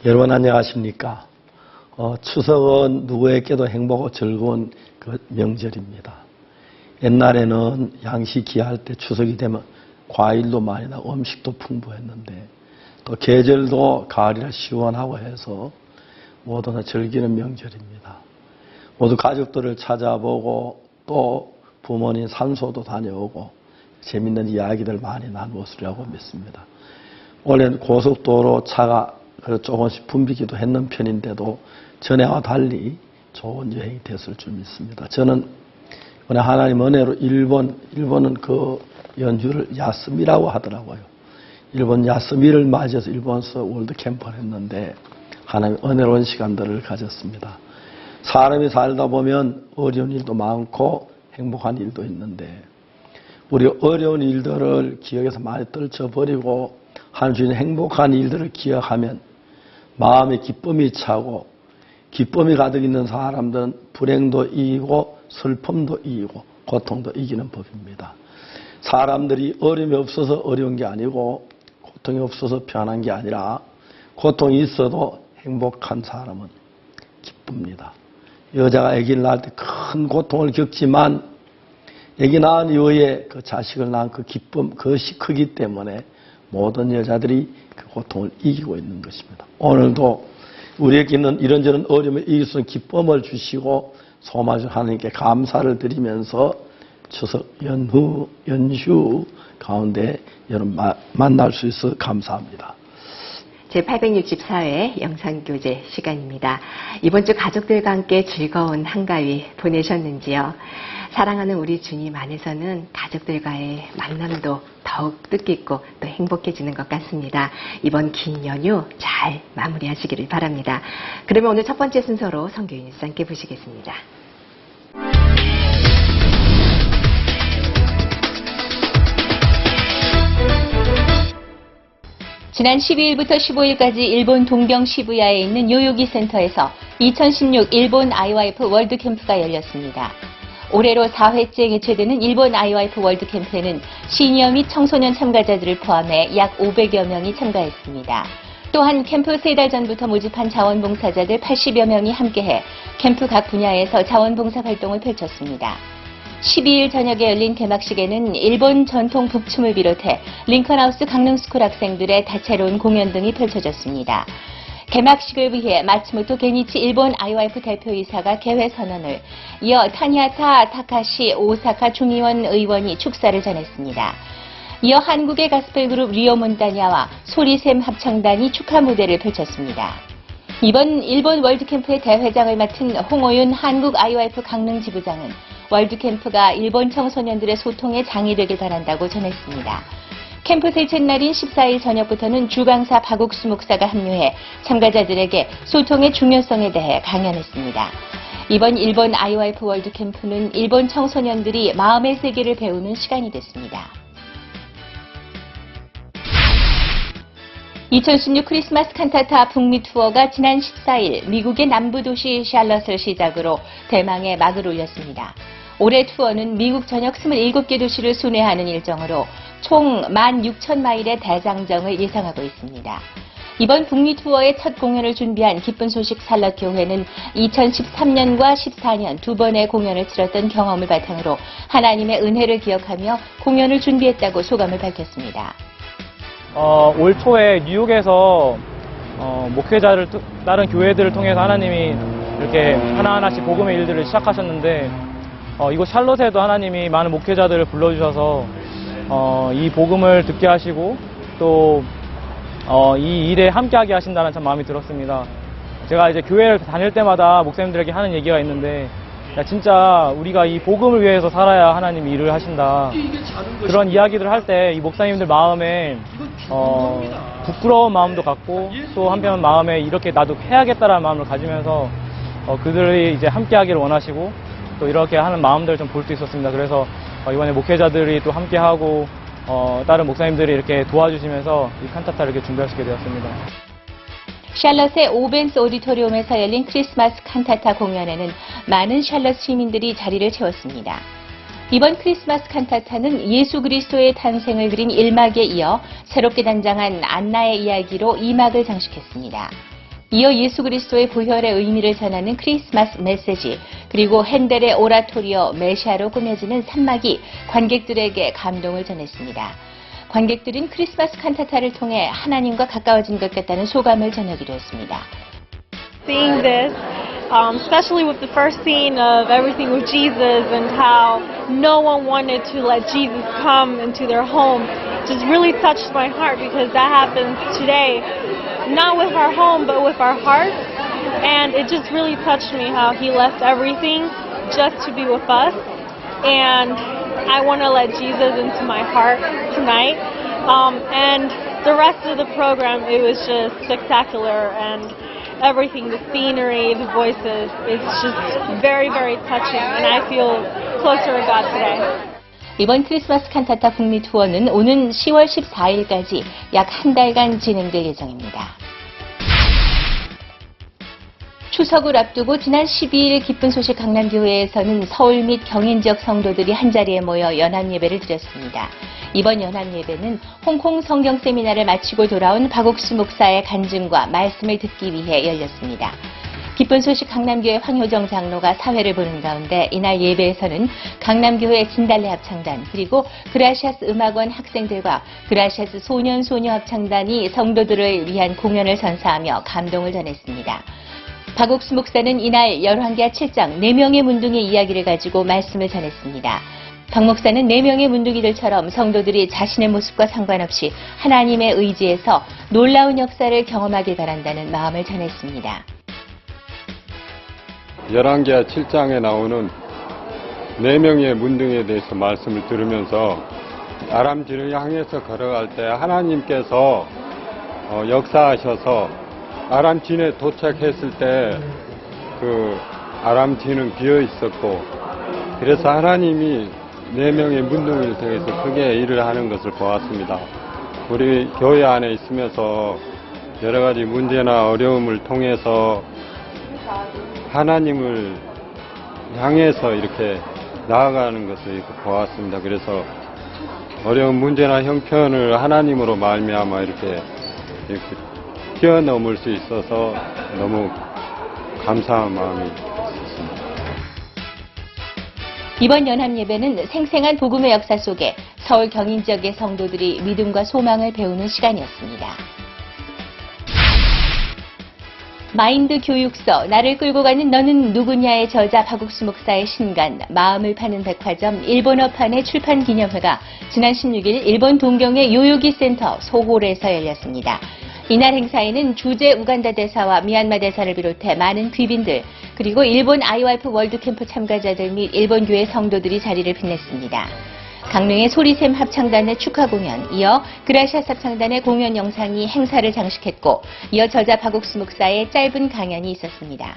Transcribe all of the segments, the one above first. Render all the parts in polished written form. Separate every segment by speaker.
Speaker 1: 여러분 안녕하십니까? 추석은 누구에게도 행복하고 즐거운 그 명절입니다. 옛날에는 양식 귀할 때 추석이 되면 과일도 많이 나고 음식도 풍부했는데 또 계절도 가을이라 시원하고 해서 모두가 즐기는 명절입니다. 모두 가족들을 찾아보고 또 부모님 산소도 다녀오고 재밌는 이야기들 많이 나누었으리라고 믿습니다. 올해는 고속도로 차가 조금씩 붐비기도 했는 편인데도 전에와 달리 좋은 여행이 됐을 줄 믿습니다. 저는 오늘 하나님 은혜로 일본은 그 연휴를 야스미라고 하더라고요. 일본 야스미를 맞이해서 일본에서 월드 캠프를 했는데 하나님 은혜로운 시간들을 가졌습니다. 사람이 살다 보면 어려운 일도 많고 행복한 일도 있는데 우리 어려운 일들을 기억에서 많이 떨쳐버리고 하나님 주신 행복한 일들을 기억하면 마음에 기쁨이 차고 기쁨이 가득 있는 사람들은 불행도 이기고 슬픔도 이기고 고통도 이기는 법입니다. 사람들이 어려움이 없어서 어려운 게 아니고 고통이 없어서 편한 게 아니라 고통이 있어도 행복한 사람은 기쁩니다. 여자가 아기를 낳을 때 큰 고통을 겪지만 아기 낳은 이후에 그 자식을 낳은 그 기쁨, 그것이 크기 때문에 모든 여자들이 그 고통을 이기고 있는 것입니다. 오늘도 우리에게 있는 이런저런 어려움을 이길 수 있는 기쁨을 주시고 소망하신 하나님께 감사를 드리면서 추석 연휴 가운데 여러분 만날 수 있어 감사합니다.
Speaker 2: 제864회 영상교제 시간입니다. 이번 주 가족들과 함께 즐거운 한가위 보내셨는지요? 사랑하는 우리 주님 안에서는 가족들과의 만남도 더욱 뜻깊고 또 행복해지는 것 같습니다. 이번 긴 연휴 잘 마무리하시기를 바랍니다. 그러면 오늘 첫 번째 순서로 성경 일상 함께 보시겠습니다.
Speaker 3: 지난 12일부터 15일까지 일본 동경 시부야에 있는 요요기 센터에서 2016 일본 IYF 월드 캠프가 열렸습니다. 올해로 4회째 개최되는 일본 IYF 월드 캠프에는 시니어 및 청소년 참가자들을 포함해 약 500여 명이 참가했습니다. 또한 캠프 3달 전부터 모집한 자원봉사자들 80여 명이 함께해 캠프 각 분야에서 자원봉사 활동을 펼쳤습니다. 12일 저녁에 열린 개막식에는 일본 전통 북춤을 비롯해 링컨하우스 강릉스쿨 학생들의 다채로운 공연 등이 펼쳐졌습니다. 개막식을 위해 마츠모토 게니치 일본 IYF 대표이사가 개회 선언을 이어 타니하타 타카시 오사카 중의원 의원이 축사를 전했습니다. 이어 한국의 가스펠 그룹 리오몬다냐와 소리샘 합창단이 축하 무대를 펼쳤습니다. 이번 일본 월드캠프의 대회장을 맡은 홍오윤 한국 IYF 강릉 지부장은 월드캠프가 일본 청소년들의 소통에 장이 되길 바란다고 전했습니다. 캠프 셋째 날인 14일 저녁부터는 주강사 박옥수 목사가 합류해 참가자들에게 소통의 중요성에 대해 강연했습니다. 이번 일본 IYF 월드캠프는 일본 청소년들이 마음의 세계를 배우는 시간이 됐습니다. 2016 크리스마스 칸타타 북미 투어가 지난 14일 미국의 남부 도시 샬럿을 시작으로 대망의 막을 올렸습니다. 올해 투어는 미국 전역 27개 도시를 순회하는 일정으로 총 16,000마일의 대장정을 예상하고 있습니다. 이번 북미 투어의 첫 공연을 준비한 기쁜 소식 샬럿 교회는 2013년과 14년 두 번의 공연을 치렀던 경험을 바탕으로 하나님의 은혜를 기억하며 공연을 준비했다고 소감을 밝혔습니다.
Speaker 4: 올 초에 뉴욕에서 목회자를 다른 교회들을 통해서 하나님이 이렇게 하나하나씩 복음의 일들을 시작하셨는데 이곳 샬롯에도 하나님이 많은 목회자들을 불러주셔서 이 복음을 듣게 하시고 또 이 일에 함께하게 하신다는 참 마음이 들었습니다. 제가 이제 교회를 다닐 때마다 목사님들에게 하는 얘기가 있는데 진짜 우리가 이 복음을 위해서 살아야 하나님이 일을 하신다. 그런 이야기들을 할 때 이 목사님들 마음에 부끄러운 마음도 갖고 또 한편 마음에 이렇게 나도 해야겠다라는 마음을 가지면서 그들이 이제 함께하기를 원하시고 또 이렇게 하는 마음들을 좀 볼 수 있었습니다. 그래서 이번에 목회자들이 또 함께하고 다른 목사님들이 이렇게 도와주시면서 이 칸타타를 이렇게 준비할 수 있게 되었습니다.
Speaker 3: 샬럿의 오벤스 오디토리움에서 열린 크리스마스 칸타타 공연에는 많은 샬럿 시민들이 자리를 채웠습니다. 이번 크리스마스 칸타타는 예수 그리스도의 탄생을 그린 1막에 이어 새롭게 단장한 안나의 이야기로 2막을 장식했습니다. 이어 예수 그리스도의 부활의 의미를 전하는 크리스마스 메시지, 그리고 핸델의 오라토리오 메시아로 꾸며지는 산막이 관객들에게 감동을 전했습니다. 관객들은 크리스마스 칸타타를 통해 하나님과 가까워진 것 같다는 소감을 전하기도 했습니다.
Speaker 5: Seeing this, especially with the first scene of everything with Jesus and how no one wanted to let Jesus come into their home, just really touched my heart because that happens today, not with our home but with our hearts, and it just really touched me how he left everything just to be with us, and I want to let Jesus into my heart tonight, and the rest of the program, it was just spectacular, and everything, the scenery, the voices, it's just very, very touching, and I feel closer to God today.
Speaker 3: 이번 크리스마스 칸타타 북미 투어는 오는 10월 14일까지 약 한 달간 진행될 예정입니다. 추석을 앞두고 지난 12일 기쁜 소식 강남교회에서는 서울 및 경인 지역 성도들이 한자리에 모여 연합예배를 드렸습니다. 이번 연합예배는 홍콩 성경 세미나를 마치고 돌아온 박옥수 목사의 간증과 말씀을 듣기 위해 열렸습니다. 기쁜 소식 강남교회 황효정 장로가 사회를 보는 가운데 이날 예배에서는 강남교회 진달래 합창단 그리고 그라시아스 음악원 학생들과 그라시아스 소년소녀 합창단이 성도들을 위한 공연을 선사하며 감동을 전했습니다. 박옥수 목사는 이날 열왕기하 7장 4명의 문둥이의 이야기를 가지고 말씀을 전했습니다. 박 목사는 4명의 문둥이들처럼 성도들이 자신의 모습과 상관없이 하나님의 의지에서 놀라운 역사를 경험하길 바란다는 마음을 전했습니다.
Speaker 6: 열왕기하 7장에 나오는 4명의 문둥이에 대해서 말씀을 들으면서 아람진을 향해서 걸어갈 때 하나님께서 역사하셔서 아람진에 도착했을 때 그 아람진은 비어 있었고, 그래서 하나님이 4명의 문둥이를 통해서 크게 일을 하는 것을 보았습니다. 우리 교회 안에 있으면서 여러 가지 문제나 어려움을 통해서 하나님을 향해서 이렇게 나아가는 것을 이렇게 보았습니다. 그래서 어려운 문제나 형편을 하나님으로 말미암아 이렇게 뛰어넘을 수 있어서 너무 감사한 마음이 있습니다.
Speaker 3: 이번 연합예배는 생생한 복음의 역사 속에 서울 경인 지역의 성도들이 믿음과 소망을 배우는 시간이었습니다. 마인드 교육서 나를 끌고 가는 너는 누구냐의 저자 박옥수 목사의 신간 마음을 파는 백화점 일본어판의 출판 기념회가 지난 16일 일본 동경의 요요기 센터 소홀에서 열렸습니다. 이날 행사에는 주재 우간다 대사와 미얀마 대사를 비롯해 많은 귀빈들 그리고 일본 IYF 월드캠프 참가자들 및 일본 교회 성도들이 자리를 빛냈습니다. 강릉의 소리샘 합창단의 축하 공연, 이어 그라시아스 합창단의 공연 영상이 행사를 장식했고 이어 저자 박옥수 목사의 짧은 강연이 있었습니다.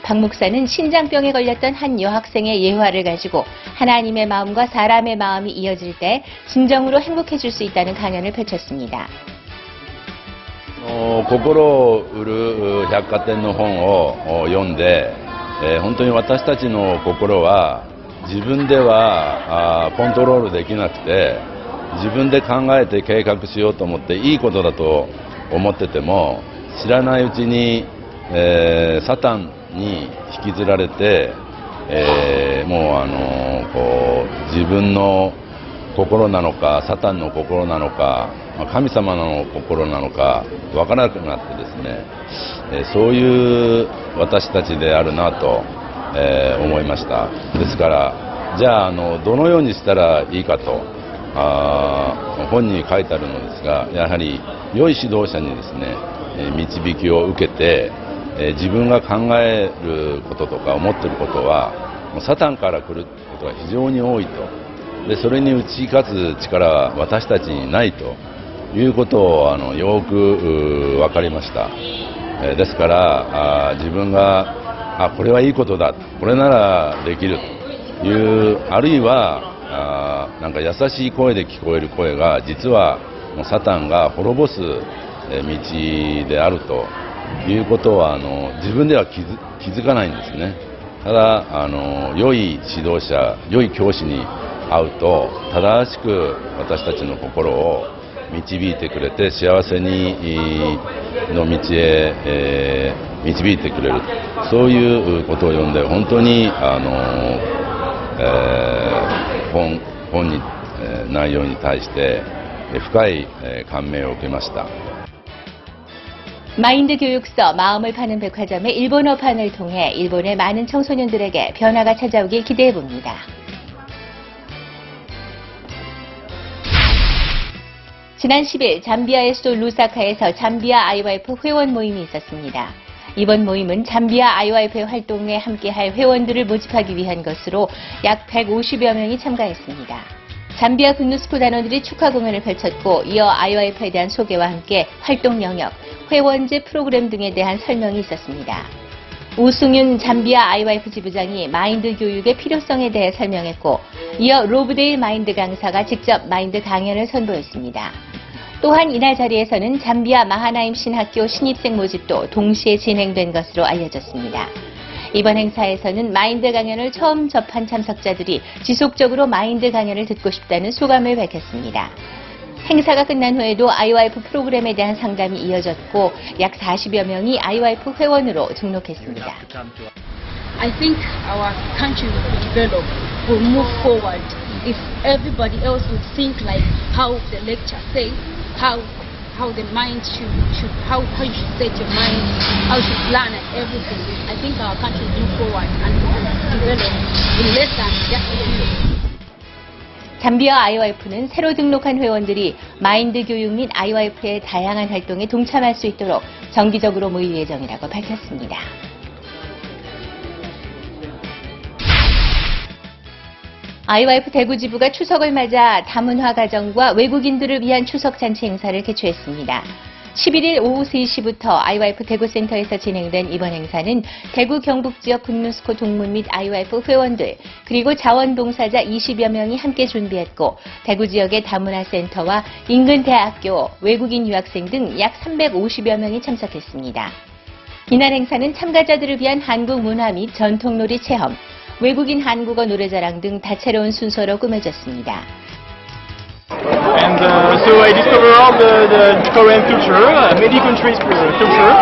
Speaker 3: 박 목사는 신장병에 걸렸던 한 여학생의 예화를 가지고 하나님의 마음과 사람의 마음이 이어질 때 진정으로 행복해질 수 있다는 강연을 펼쳤습니다.
Speaker 7: 心を売る百貨店の本を読んで、本当に私たちの心は自分ではコントロールできなくて、自分で考えて計画しようと思っていいことだと思ってても知らないうちに、サタンに引きずられて、もうこう自分の心なのかサタンの心なのか神様の心なのか分からなくなってですね、そういう私たちであるなと、思いました。ですからじゃあどのようにしたらいいかと本に書いてあるのですが、やはり良い指導者にですね導きを受けて、自分が考えることとか思っていることはもうサタンから来ることが非常に多いと。でそれに打ち勝つ力は私たちにないということをよく分かりました。ですから自分がこれはいいことだ、これならできるという、あるいはなんか優しい声で聞こえる声が実はもうサタンが滅ぼす道であるということは自分では気づかないんですね。ただ良い指導者、良い教師に会うと正しく私たちの心を導いてくれて幸せにの道へ、導いてくれるそういうことを読んで本当に本に内容に対して深い感銘を受けました。
Speaker 3: 마인드 교육서 마음을 파는 백화점의 일본어판을 통해 일본의 많은 청소년들에게 변화가 찾아오길 기대해봅니다. 지난 10일 잠비아의 수도 루사카에서 잠비아 아이와이프 회원 모임이 있었습니다. 이번 모임은 잠비아 아이와이프의 활동에 함께할 회원들을 모집하기 위한 것으로 약 150여 명이 참가했습니다. 잠비아 군누스코 단원들이 축하 공연을 펼쳤고 이어 아이와이프에 대한 소개와 함께 활동 영역, 회원제 프로그램 등에 대한 설명이 있었습니다. 우승윤 잠비아 아이와이프 지부장이 마인드 교육의 필요성에 대해 설명했고 이어 로브데일 마인드 강사가 직접 마인드 강연을 선보였습니다. 또한 이날 자리에서는 잠비아 마하나임 신학교 신입생 모집도 동시에 진행된 것으로 알려졌습니다. 이번 행사에서는 마인드 강연을 처음 접한 참석자들이 지속적으로 마인드 강연을 듣고 싶다는 소감을 밝혔습니다. 행사가 끝난 후에도 아이와이프 프로그램에 대한 상담이 이어졌고 약 40여 명이 아이와이프 회원으로 등록했습니다.
Speaker 8: I think our country will develop, will move forward if everybody else would think like how the lecture says, how the mind should how you should set your mind, how you should plan and everything. I think our country will move forward and develop in less than just a year.
Speaker 3: 잠비아 아이와이프는 새로 등록한 회원들이 마인드 교육 및 아이와이프의 다양한 활동에 동참할 수 있도록 정기적으로 모일 예정이라고 밝혔습니다. 아이와이프 대구지부가 추석을 맞아 다문화 가정과 외국인들을 위한 추석 잔치 행사를 개최했습니다. 11일 오후 3시부터 아이와이프 대구센터에서 진행된 이번 행사는 대구 경북지역 군누스코 동문 및 아이와이프 회원들 그리고 자원봉사자 20여 명이 함께 준비했고 대구 지역의 다문화 센터와 인근 대학교, 외국인 유학생 등 약 350여 명이 참석했습니다. 이날 행사는 참가자들을 위한 한국 문화 및 전통놀이 체험, 외국인 한국어 노래자랑 등 다채로운 순서로 꾸며졌습니다.
Speaker 9: And so I discover all the Korean culture, many countries' culture,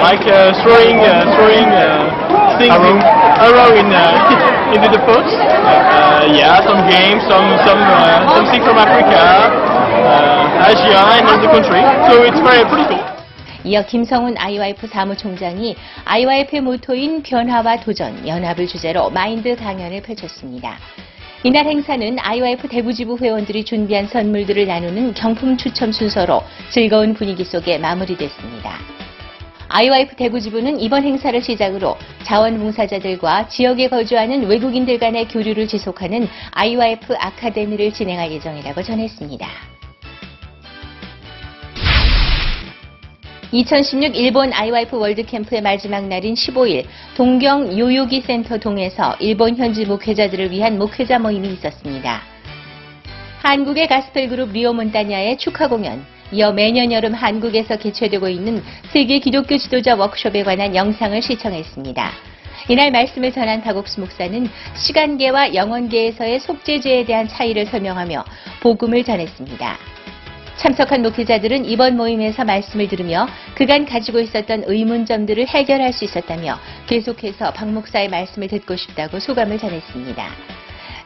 Speaker 9: like throwing things arrow into the pots. Yeah, some games, something from Africa, Asia, and other country. So it's pretty cool.
Speaker 3: 이어 김성훈 아이와이프 사무총장이 아이와이프의 모토인 변화와 도전, 연합을 주제로 마인드 강연을 펼쳤습니다. 이날 행사는 아이와이프 대구지부 회원들이 준비한 선물들을 나누는 경품 추첨 순서로 즐거운 분위기 속에 마무리됐습니다. 아이와이프 대구지부는 이번 행사를 시작으로 자원봉사자들과 지역에 거주하는 외국인들 간의 교류를 지속하는 아이와이프 아카데미를 진행할 예정이라고 전했습니다. 2016 일본 아이와이프 월드캠프의 마지막 날인 15일 동경 요요기 센터 동에서 일본 현지 목회자들을 위한 목회자 모임이 있었습니다. 한국의 가스펠 그룹 리오 몬타냐의 축하 공연, 이어 매년 여름 한국에서 개최되고 있는 세계 기독교 지도자 워크숍에 관한 영상을 시청했습니다. 이날 말씀을 전한 박옥수 목사는 시간계와 영원계에서의 속죄죄에 대한 차이를 설명하며 복음을 전했습니다. 참석한 목회자들은 이번 모임에서 말씀을 들으며 그간 가지고 있었던 의문점들을 해결할 수 있었다며 계속해서 박 목사의 말씀을 듣고 싶다고 소감을 전했습니다.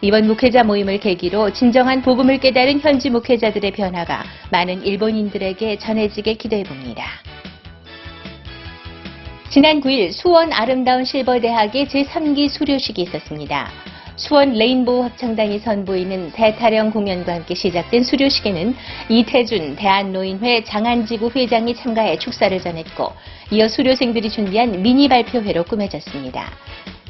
Speaker 3: 이번 목회자 모임을 계기로 진정한 복음을 깨달은 현지 목회자들의 변화가 많은 일본인들에게 전해지게 기대해봅니다. 지난 9일 수원 아름다운 실버대학의 제3기 수료식이 있었습니다. 수원 레인보우 합창단이 선보이는 대타령 공연과 함께 시작된 수료식에는 이태준 대한노인회 장안지구 회장이 참가해 축사를 전했고 이어 수료생들이 준비한 미니 발표회로 꾸며졌습니다.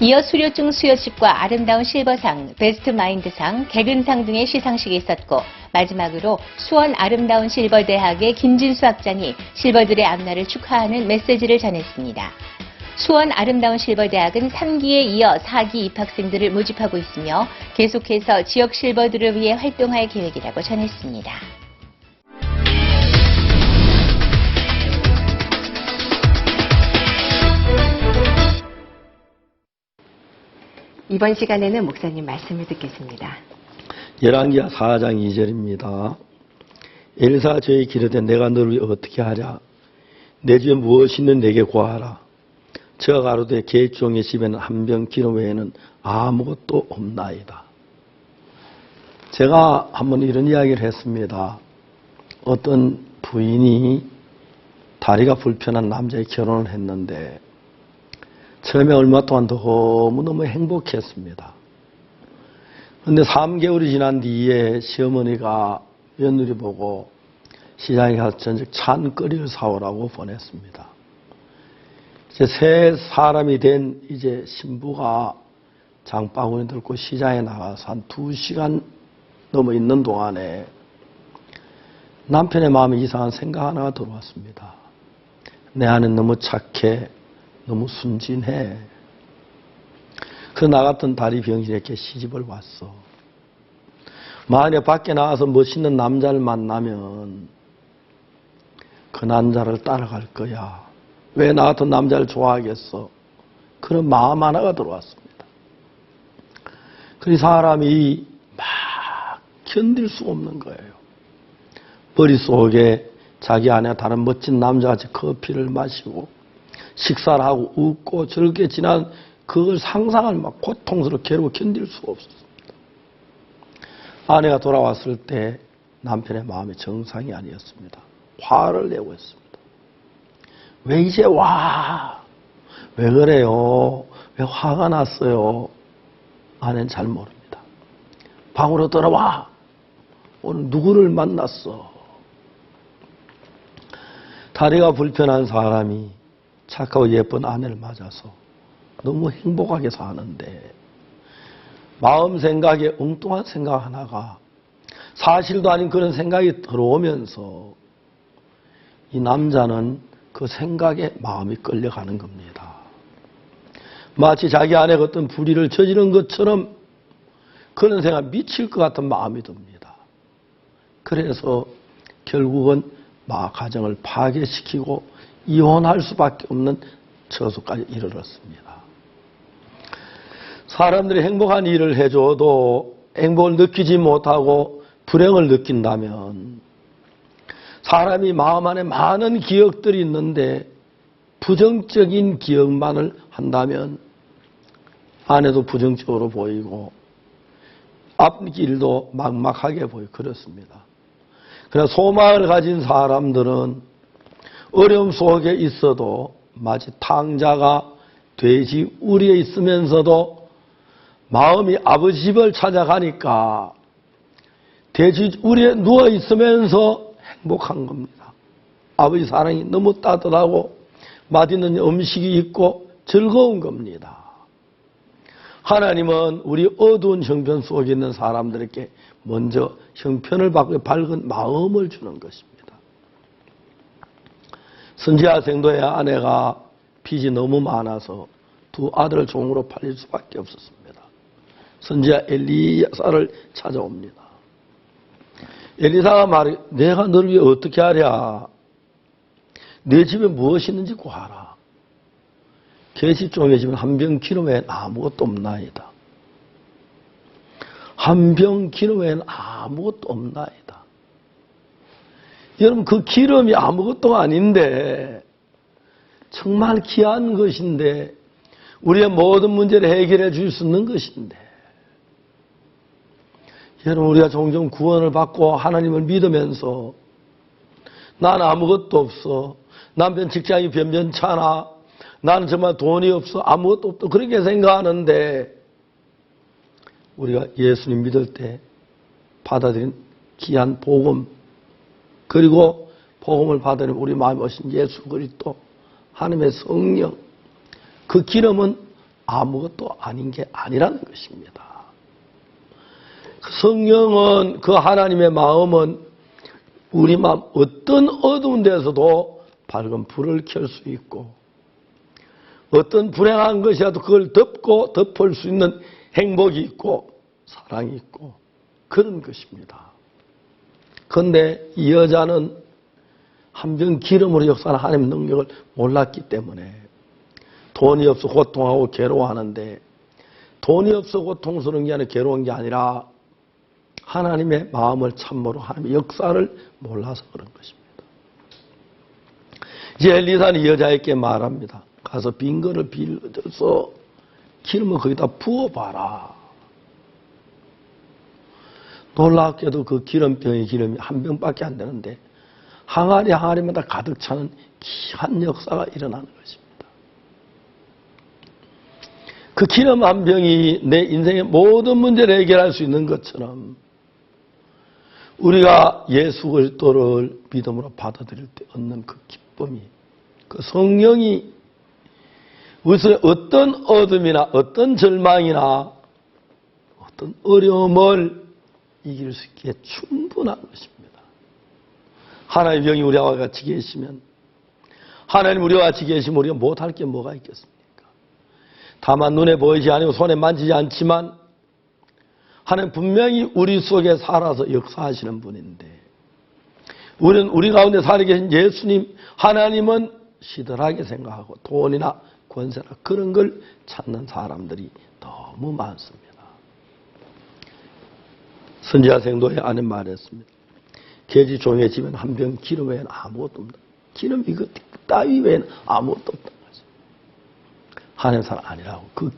Speaker 3: 이어 수료증 수여식과 아름다운 실버상, 베스트 마인드상, 개근상 등의 시상식이 있었고 마지막으로 수원 아름다운 실버대학의 김진수 학장이 실버들의 앞날을 축하하는 메시지를 전했습니다. 수원 아름다운 실버대학은 3기에 이어 4기 입학생들을 모집하고 있으며 계속해서 지역 실버들을 위해 활동할 계획이라고 전했습니다.
Speaker 2: 이번 시간에는 목사님 말씀을 듣겠습니다.
Speaker 1: 열왕기하 4장 2절입니다. 엘사가 저에게 기르되 내가 너를 위해 어떻게 하랴? 내 집에 무엇이 있는 내게 구하라. 저가 가로되 계집종의 집에는 한 병 기름 외에는 아무것도 없나이다. 제가 한번 이런 이야기를 했습니다. 어떤 부인이 다리가 불편한 남자에 결혼을 했는데 처음에 얼마 동안 너무너무 행복했습니다. 그런데 3개월이 지난 뒤에 시어머니가 며느리 보고 시장에 가서 저녁 찬거리를 사오라고 보냈습니다. 이제 새 사람이 된 이제 신부가 장바구니 들고 시장에 나가서 한 2시간 넘어 있는 동안에 남편의 마음에 이상한 생각 하나가 들어왔습니다. 내 아내는 너무 착해, 너무 순진해. 그 나갔던 다리 병신에게 시집을 왔어. 만약에 밖에 나가서 멋있는 남자를 만나면 그 남자를 따라갈 거야. 왜 나 같은 남자를 좋아하겠어? 그런 마음 하나가 들어왔습니다. 그 사람이 막 견딜 수 없는 거예요. 머릿속에 자기 아내가 다른 멋진 남자같이 커피를 마시고 식사를 하고 웃고 즐겁게 지난 그걸 상상을 막 고통스럽게 괴로워 견딜 수가 없었습니다. 아내가 돌아왔을 때 남편의 마음이 정상이 아니었습니다. 화를 내고 있습니다. 왜 이제 와? 왜 그래요? 왜 화가 났어요? 아내는 잘 모릅니다. 방으로 들어와. 오늘 누구를 만났어? 다리가 불편한 사람이 착하고 예쁜 아내를 맞아서 너무 행복하게 사는데 마음 생각에 엉뚱한 생각 하나가 사실도 아닌 그런 생각이 들어오면서 이 남자는 그 생각에 마음이 끌려가는 겁니다. 마치 자기 아내가 어떤 불의를 저지른 것처럼 그런 생각 미칠 것 같은 마음이 듭니다. 그래서 결국은 가정을 파괴시키고 이혼할 수밖에 없는 처소까지 이르렀습니다. 사람들이 행복한 일을 해줘도 행복을 느끼지 못하고 불행을 느낀다면 사람이 마음 안에 많은 기억들이 있는데 부정적인 기억만을 한다면 아내도 부정적으로 보이고 앞길도 막막하게 보이고 그렇습니다. 그러나 소망을 가진 사람들은 어려움 속에 있어도 마치 탕자가 돼지 우리에 있으면서도 마음이 아버지 집을 찾아가니까 돼지 우리에 누워 있으면서 행복한 겁니다. 아버지 사랑이 너무 따뜻하고 맛있는 음식이 있고 즐거운 겁니다. 하나님은 우리 어두운 형편 속에 있는 사람들에게 먼저 형편을 받고 밝은 마음을 주는 것입니다. 선지자 생도의 아내가 빚이 너무 많아서 두 아들을 종으로 팔릴 수밖에 없었습니다. 선지자 엘리사를 찾아옵니다. 엘리사가 말해 내가 너를 위해 어떻게 하랴? 내 집에 무엇이 있는지 구하라. 계집종의 집은 한 병 기름 외엔 아무것도 없나이다. 한 병 기름 외엔 아무것도 없나이다. 여러분 그 기름이 아무것도 아닌데 정말 귀한 것인데 우리의 모든 문제를 해결해 줄 수 있는 것인데 여러분 우리가 종종 구원을 받고 하나님을 믿으면서 난 아무것도 없어. 남편 직장이 변변찮아. 나는 정말 돈이 없어. 아무것도 없어. 그렇게 생각하는데 우리가 예수님 믿을 때 받아들인 귀한 복음 그리고 복음을 받아들인 우리 마음에 오신 예수 그리스도 하나님의 성령 그 기름은 아무것도 아닌 게 아니라는 것입니다. 그 성령은 그 하나님의 마음은 우리 마음 어떤 어두운 데서도 밝은 불을 켤 수 있고 어떤 불행한 것이라도 그걸 덮고 덮을 수 있는 행복이 있고 사랑이 있고 그런 것입니다. 그런데 이 여자는 한 병 기름으로 역사하는 하나님의 능력을 몰랐기 때문에 돈이 없어 고통하고 괴로워하는데 돈이 없어 고통스러운 게 아니라 괴로운 게 아니라 하나님의 마음을 참모로 하나님의 역사를 몰라서 그런 것입니다. 이제 엘리사는 이 여자에게 말합니다. 가서 빈 거를 빌려줘서 기름을 거기다 부어봐라. 놀랍게도 그 기름병의 기름이 한 병밖에 안 되는데 항아리마다 가득 차는 귀한 역사가 일어나는 것입니다. 그 기름 한 병이 내 인생의 모든 문제를 해결할 수 있는 것처럼 우리가 예수 그리스도를 믿음으로 받아들일 때 얻는 그 기쁨이, 그 성령이 우리의 어떤 어둠이나 어떤 절망이나 어떤 어려움을 이길 수 있기에 충분한 것입니다. 하나님의 영이 우리와 같이 계시면, 하나님 우리와 같이 계시면 우리가 못할 게 뭐가 있겠습니까? 다만 눈에 보이지 않고 손에 만지지 않지만 하나님 분명히 우리 속에 살아서 역사하시는 분인데, 우리는 우리 가운데 살아 계신 예수님, 하나님은 시들하게 생각하고 돈이나 권세나 그런 걸 찾는 사람들이 너무 많습니다. 선지자 생도에 아내 말했습니다. 계지 종의 집에는 한 병 기름 외에는 아무것도 없다. 기름 이거 따위 외에는 아무것도 없다. 하나님 사람 아니라고. 그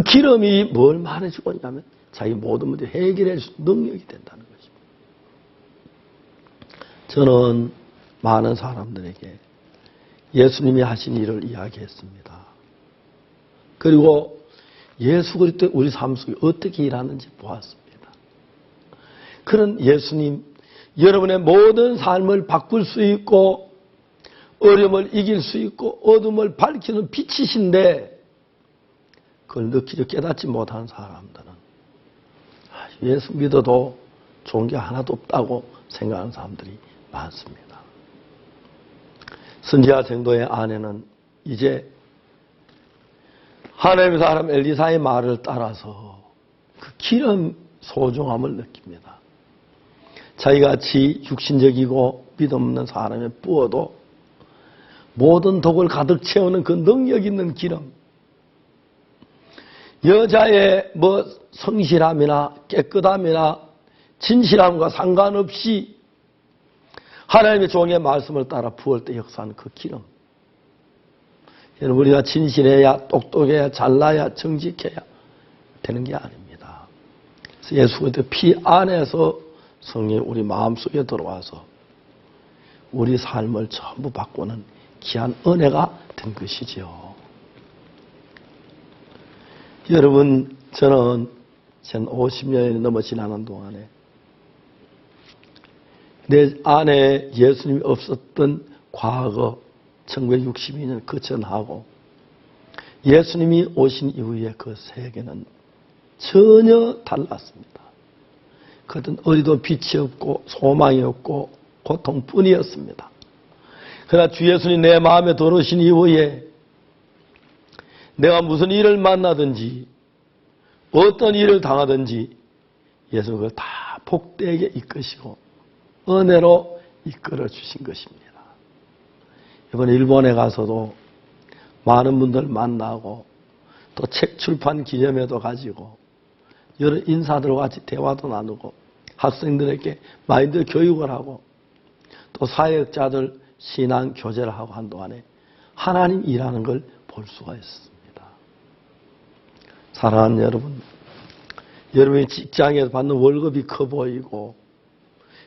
Speaker 1: 기름이 뭘 말해주고 있냐면 자기 모든 문제 해결할 수 있는 능력이 된다는 것입니다. 저는 많은 사람들에게 예수님이 하신 일을 이야기했습니다. 그리고 예수 그리스도 우리 삶 속에 어떻게 일하는지 보았습니다. 그런 예수님, 여러분의 모든 삶을 바꿀 수 있고 어려움을 이길 수 있고 어둠을 밝히는 빛이신데 그걸 느끼지 깨닫지 못한 사람들은 예수 믿어도 좋은 게 하나도 없다고 생각하는 사람들이 많습니다. 선지자 생도의 아내는 이제 하나님의 사람 엘리사의 말을 따라서 그 기름 소중함을 느낍니다. 자기같이 육신적이고 믿음 없는 사람에 부어도 모든 독을 가득 채우는 그 능력 있는 기름, 여자의 성실함이나 깨끗함이나 진실함과 상관없이 하나님의 종의 말씀을 따라 부을 때 역사하는 그 기름. 여러분, 우리가 진실해야, 똑똑해야, 잘나야, 정직해야 되는 게 아닙니다. 그래서 예수 그리스도의 피 안에서 성령이 우리 마음속에 들어와서 우리 삶을 전부 바꾸는 귀한 은혜가 된 것이지요. 여러분, 저는 50년이 넘어 지나는 동안에 내 안에 예수님이 없었던 과거 1962년 그 전하고 예수님이 오신 이후에 그 세계는 전혀 달랐습니다. 그땐 어디도 빛이 없고 소망이 없고 고통뿐이었습니다. 그러나 주 예수님 내 마음에 들어오신 이후에 내가 무슨 일을 만나든지 어떤 일을 당하든지 예수는 그걸 다 복되게 이끄시고 은혜로 이끌어 주신 것입니다. 이번에 일본에 가서도 많은 분들 만나고 또 책 출판 기념회도 가지고 여러 인사들과 같이 대화도 나누고 학생들에게 마인드 교육을 하고 또 사역자들 신앙 교제를 하고 한동안에 하나님 일하는 걸 볼 수가 있습니다. 사랑하는 여러분, 여러분이 직장에서 받는 월급이 커 보이고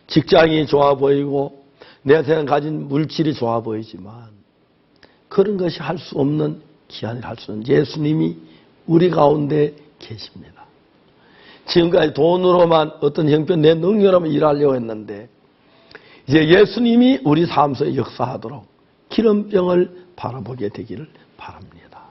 Speaker 1: 직장이 좋아 보이고 내 세상 가진 물질이 좋아 보이지만 그런 것이 할 수 없는 귀한 일 할 수 없는 예수님이 우리 가운데 계십니다. 지금까지 돈으로만 어떤 형편 내 능력으로만 일하려고 했는데 이제 예수님이 우리 삶 속에 역사하도록 기름병을 바라보게 되기를 바랍니다.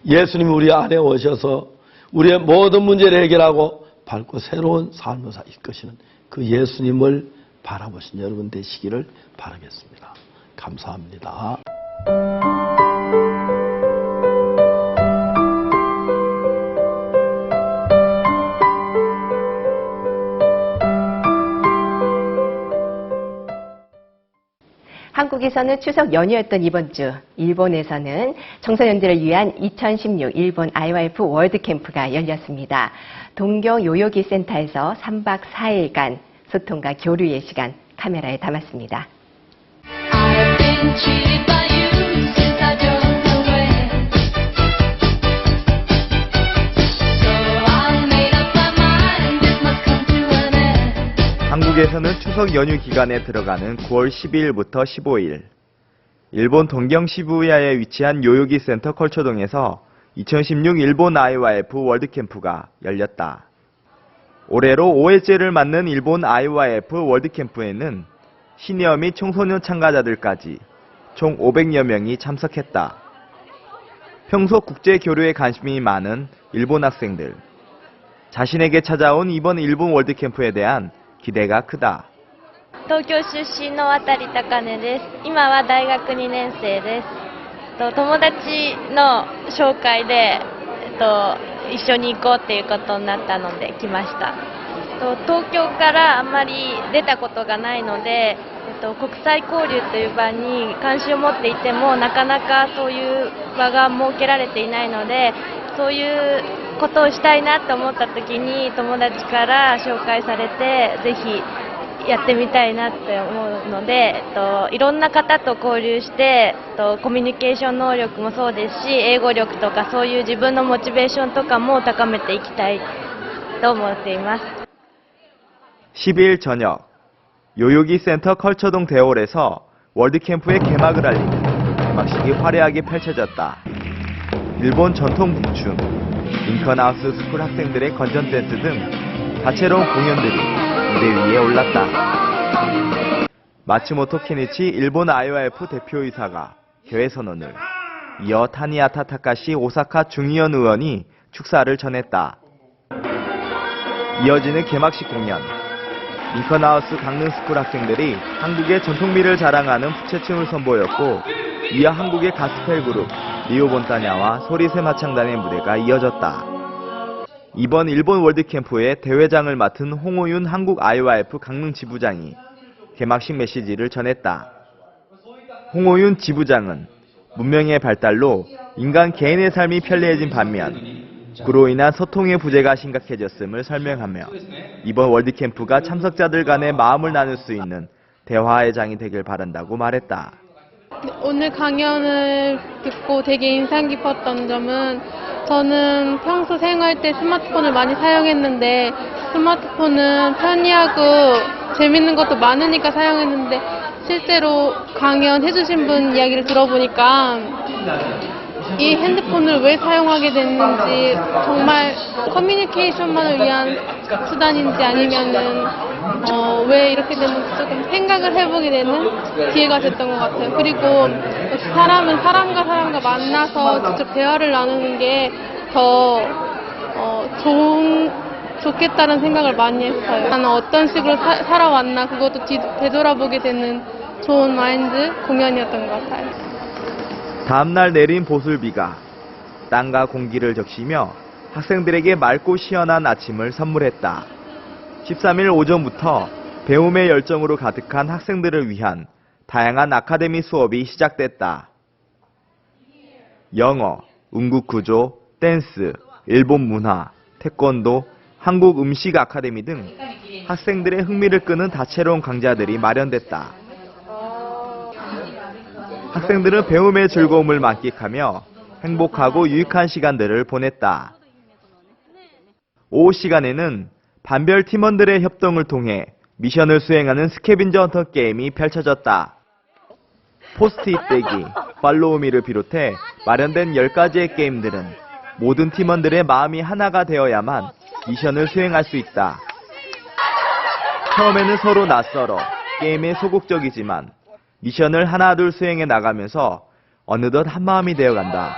Speaker 1: 예수님이 우리 안에 오셔서 우리의 모든 문제를 해결하고 밝고 새로운 삶을 이끄시는 그 예수님을 바라보신 여러분 되시기를 바라겠습니다. 감사합니다.
Speaker 2: 한국에서는 추석 연휴였던 이번 주, 일본에서는 청소년들을 위한 2016 일본 IYF 월드캠프가 열렸습니다. 동경 요요기 센터에서 3박 4일간 소통과 교류의 시간 카메라에 담았습니다.
Speaker 10: 한국에서는 추석 연휴 기간에 들어가는 9월 12일부터 15일, 일본 동경 시부야에 위치한 요요기 센터 컬처동에서 2016 일본 IYF 월드캠프가 열렸다. 올해로 5회째를 맞는 일본 IYF 월드캠프에는 시니어 및 청소년 참가자들까지 총 500여 명이 참석했다. 평소 국제 교류에 관심이 많은 일본 학생들, 자신에게 찾아온 이번 일본 월드캠프에 대한 기대가 크다.
Speaker 11: 東京出身の渡高根です。今は大学2年生です。友達の紹介で一緒に行こうっていうことになったので来ました。東京からあんまり出たことがないので、国際交流という場に関心を持っていてもなかなかそういう場が設けられていないので、そういうことをしたいなと思った時に友達から紹介されてぜひやってみたいなって思うので、いろんな方と交流してコミュニケーション能力もそうですし英語力とかそういう自分のモチベーションとかも高めていきたいと思っています。
Speaker 10: 12일 저녁 요요기 센터 컬처동 대홀에서 월드캠프의 개막을 알리는 개막식이 화려하게 펼쳐졌다. 일본 전통 북춤, 링컨하우스 스쿨 학생들의 건전 댄스 등 다채로운 공연들이 무대 위에 올랐다. 마츠모토 케니치 일본 IYF 대표이사가 개회 선언을, 이어 타니야타 타카시 오사카 중의원 의원이 축사를 전했다. 이어지는 개막식 공연, 링컨하우스 강릉스쿨 학생들이 한국의 전통미를 자랑하는 부채춤을 선보였고, 이어 한국의 가스펠 그룹 리오본타냐와 소리샘 합창단의 무대가 이어졌다. 이번 일본 월드캠프의 대회장을 맡은 홍호윤 한국 IYF 강릉 지부장이 개막식 메시지를 전했다. 홍호윤 지부장은 문명의 발달로 인간 개인의 삶이 편리해진 반면 그로 인한 소통의 부재가 심각해졌음을 설명하며 이번 월드캠프가 참석자들 간의 마음을 나눌 수 있는 대화의 장이 되길 바란다고 말했다.
Speaker 5: 오늘 강연을 듣고 되게 인상 깊었던 점은 저는 평소 생활 때 스마트폰을 많이 사용했는데 스마트폰은 편리하고 재밌는 것도 많으니까 사용했는데 실제로 강연해주신 분 이야기를 들어보니까 이 핸드폰을 왜 사용하게 됐는지 정말 커뮤니케이션만을 위한 수단인지 아니면은 왜 이렇게 됐는지 조금 생각을 해보게 되는 기회가 됐던 것 같아요. 그리고 사람은 사람과 만나서 직접 대화를 나누는 게 더 좋겠다는 생각을 많이 했어요. 나는 어떤 식으로 살아왔나 그것도 되돌아보게 되는 좋은 마인드 공연이었던 것 같아요.
Speaker 10: 다음날 내린 보슬비가 땅과 공기를 적시며 학생들에게 맑고 시원한 아침을 선물했다. 13일 오전부터 배움의 열정으로 가득한 학생들을 위한 다양한 아카데미 수업이 시작됐다. 영어, 음국구조, 댄스, 일본 문화, 태권도, 한국 음식 아카데미 등 학생들의 흥미를 끄는 다채로운 강좌들이 마련됐다. 학생들은 배움의 즐거움을 만끽하며 행복하고 유익한 시간들을 보냈다. 오후 시간에는 반별 팀원들의 협동을 통해 미션을 수행하는 스캐빈저 헌터 게임이 펼쳐졌다. 포스트잇 떼기, 팔로우미를 비롯해 마련된 10가지의 게임들은 모든 팀원들의 마음이 하나가 되어야만 미션을 수행할 수 있다. 처음에는 서로 낯설어 게임에 소극적이지만 미션을 하나둘 수행해 나가면서 어느덧 한마음이 되어간다.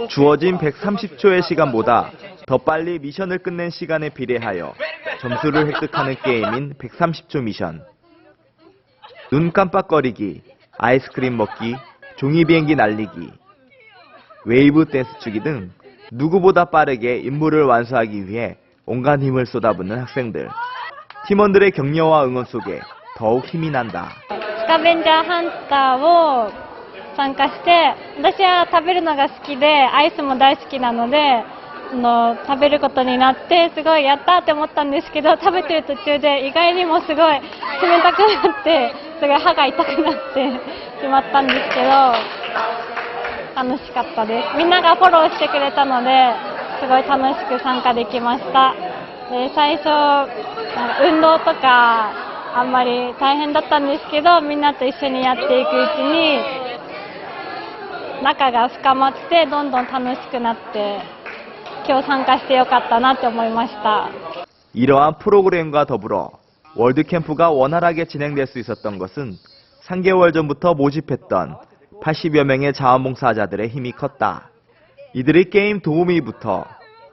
Speaker 10: 주어진 130초의 시간보다 더 빨리 미션을 끝낸 시간에 비례하여 점수를 획득하는 게임인 130초 미션. 눈 깜빡거리기, 아이스크림 먹기, 종이 비행기 날리기, 웨이브 댄스 추기 등 누구보다 빠르게 임무를 완수하기 위해 온갖 힘을 쏟아붓는 학생들. 팀원들의 격려와 응원 속에 더욱 힘이 난다.
Speaker 5: スカベンジャーハンターを参加して、私は食べるのが好きで、アイスも大好きなので、食べることになって、すごいやったって思ったんですけど、食べてる途中で意外にもすごい冷たくなって、すごい歯が痛くなってしまったんですけど、楽しかったです。みんながフォローしてくれたので、すごい楽しく参加できました。で、最初、運動とか、あんまり大変だったんですけど、みんなと一緒にやっていくうちに仲が深まってどんどん楽しくなって、今日参加してよかったなって思いました。
Speaker 10: 이러한 프로그램과 더불어 월드캠프가 원활하게 진행될 수 있었던 것은 3개월 전부터 모집했던 80여 명의 자원봉사자들의 힘이 컸다. 이들이 게임 도우미부터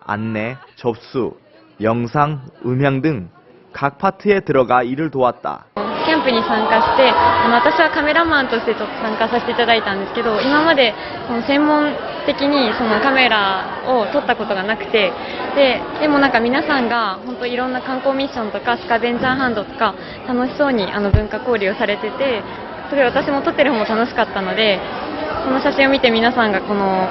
Speaker 10: 안내, 접수, 영상, 음향 등 각 파트에 들어가 일을 도왔다.
Speaker 11: キャンプに参加して、私はカメラマンとしてちょっと参加させていただいたんですけど、今までその専門的にそのカメラを撮ったことがなくて、でもなんか皆さんが本当いろんな観光ミッションとかスカベンジャーハンドとか楽しそうに文化交流をされてて、すごい私も撮ってる方も楽しかったので、この写真を見て皆さんがこの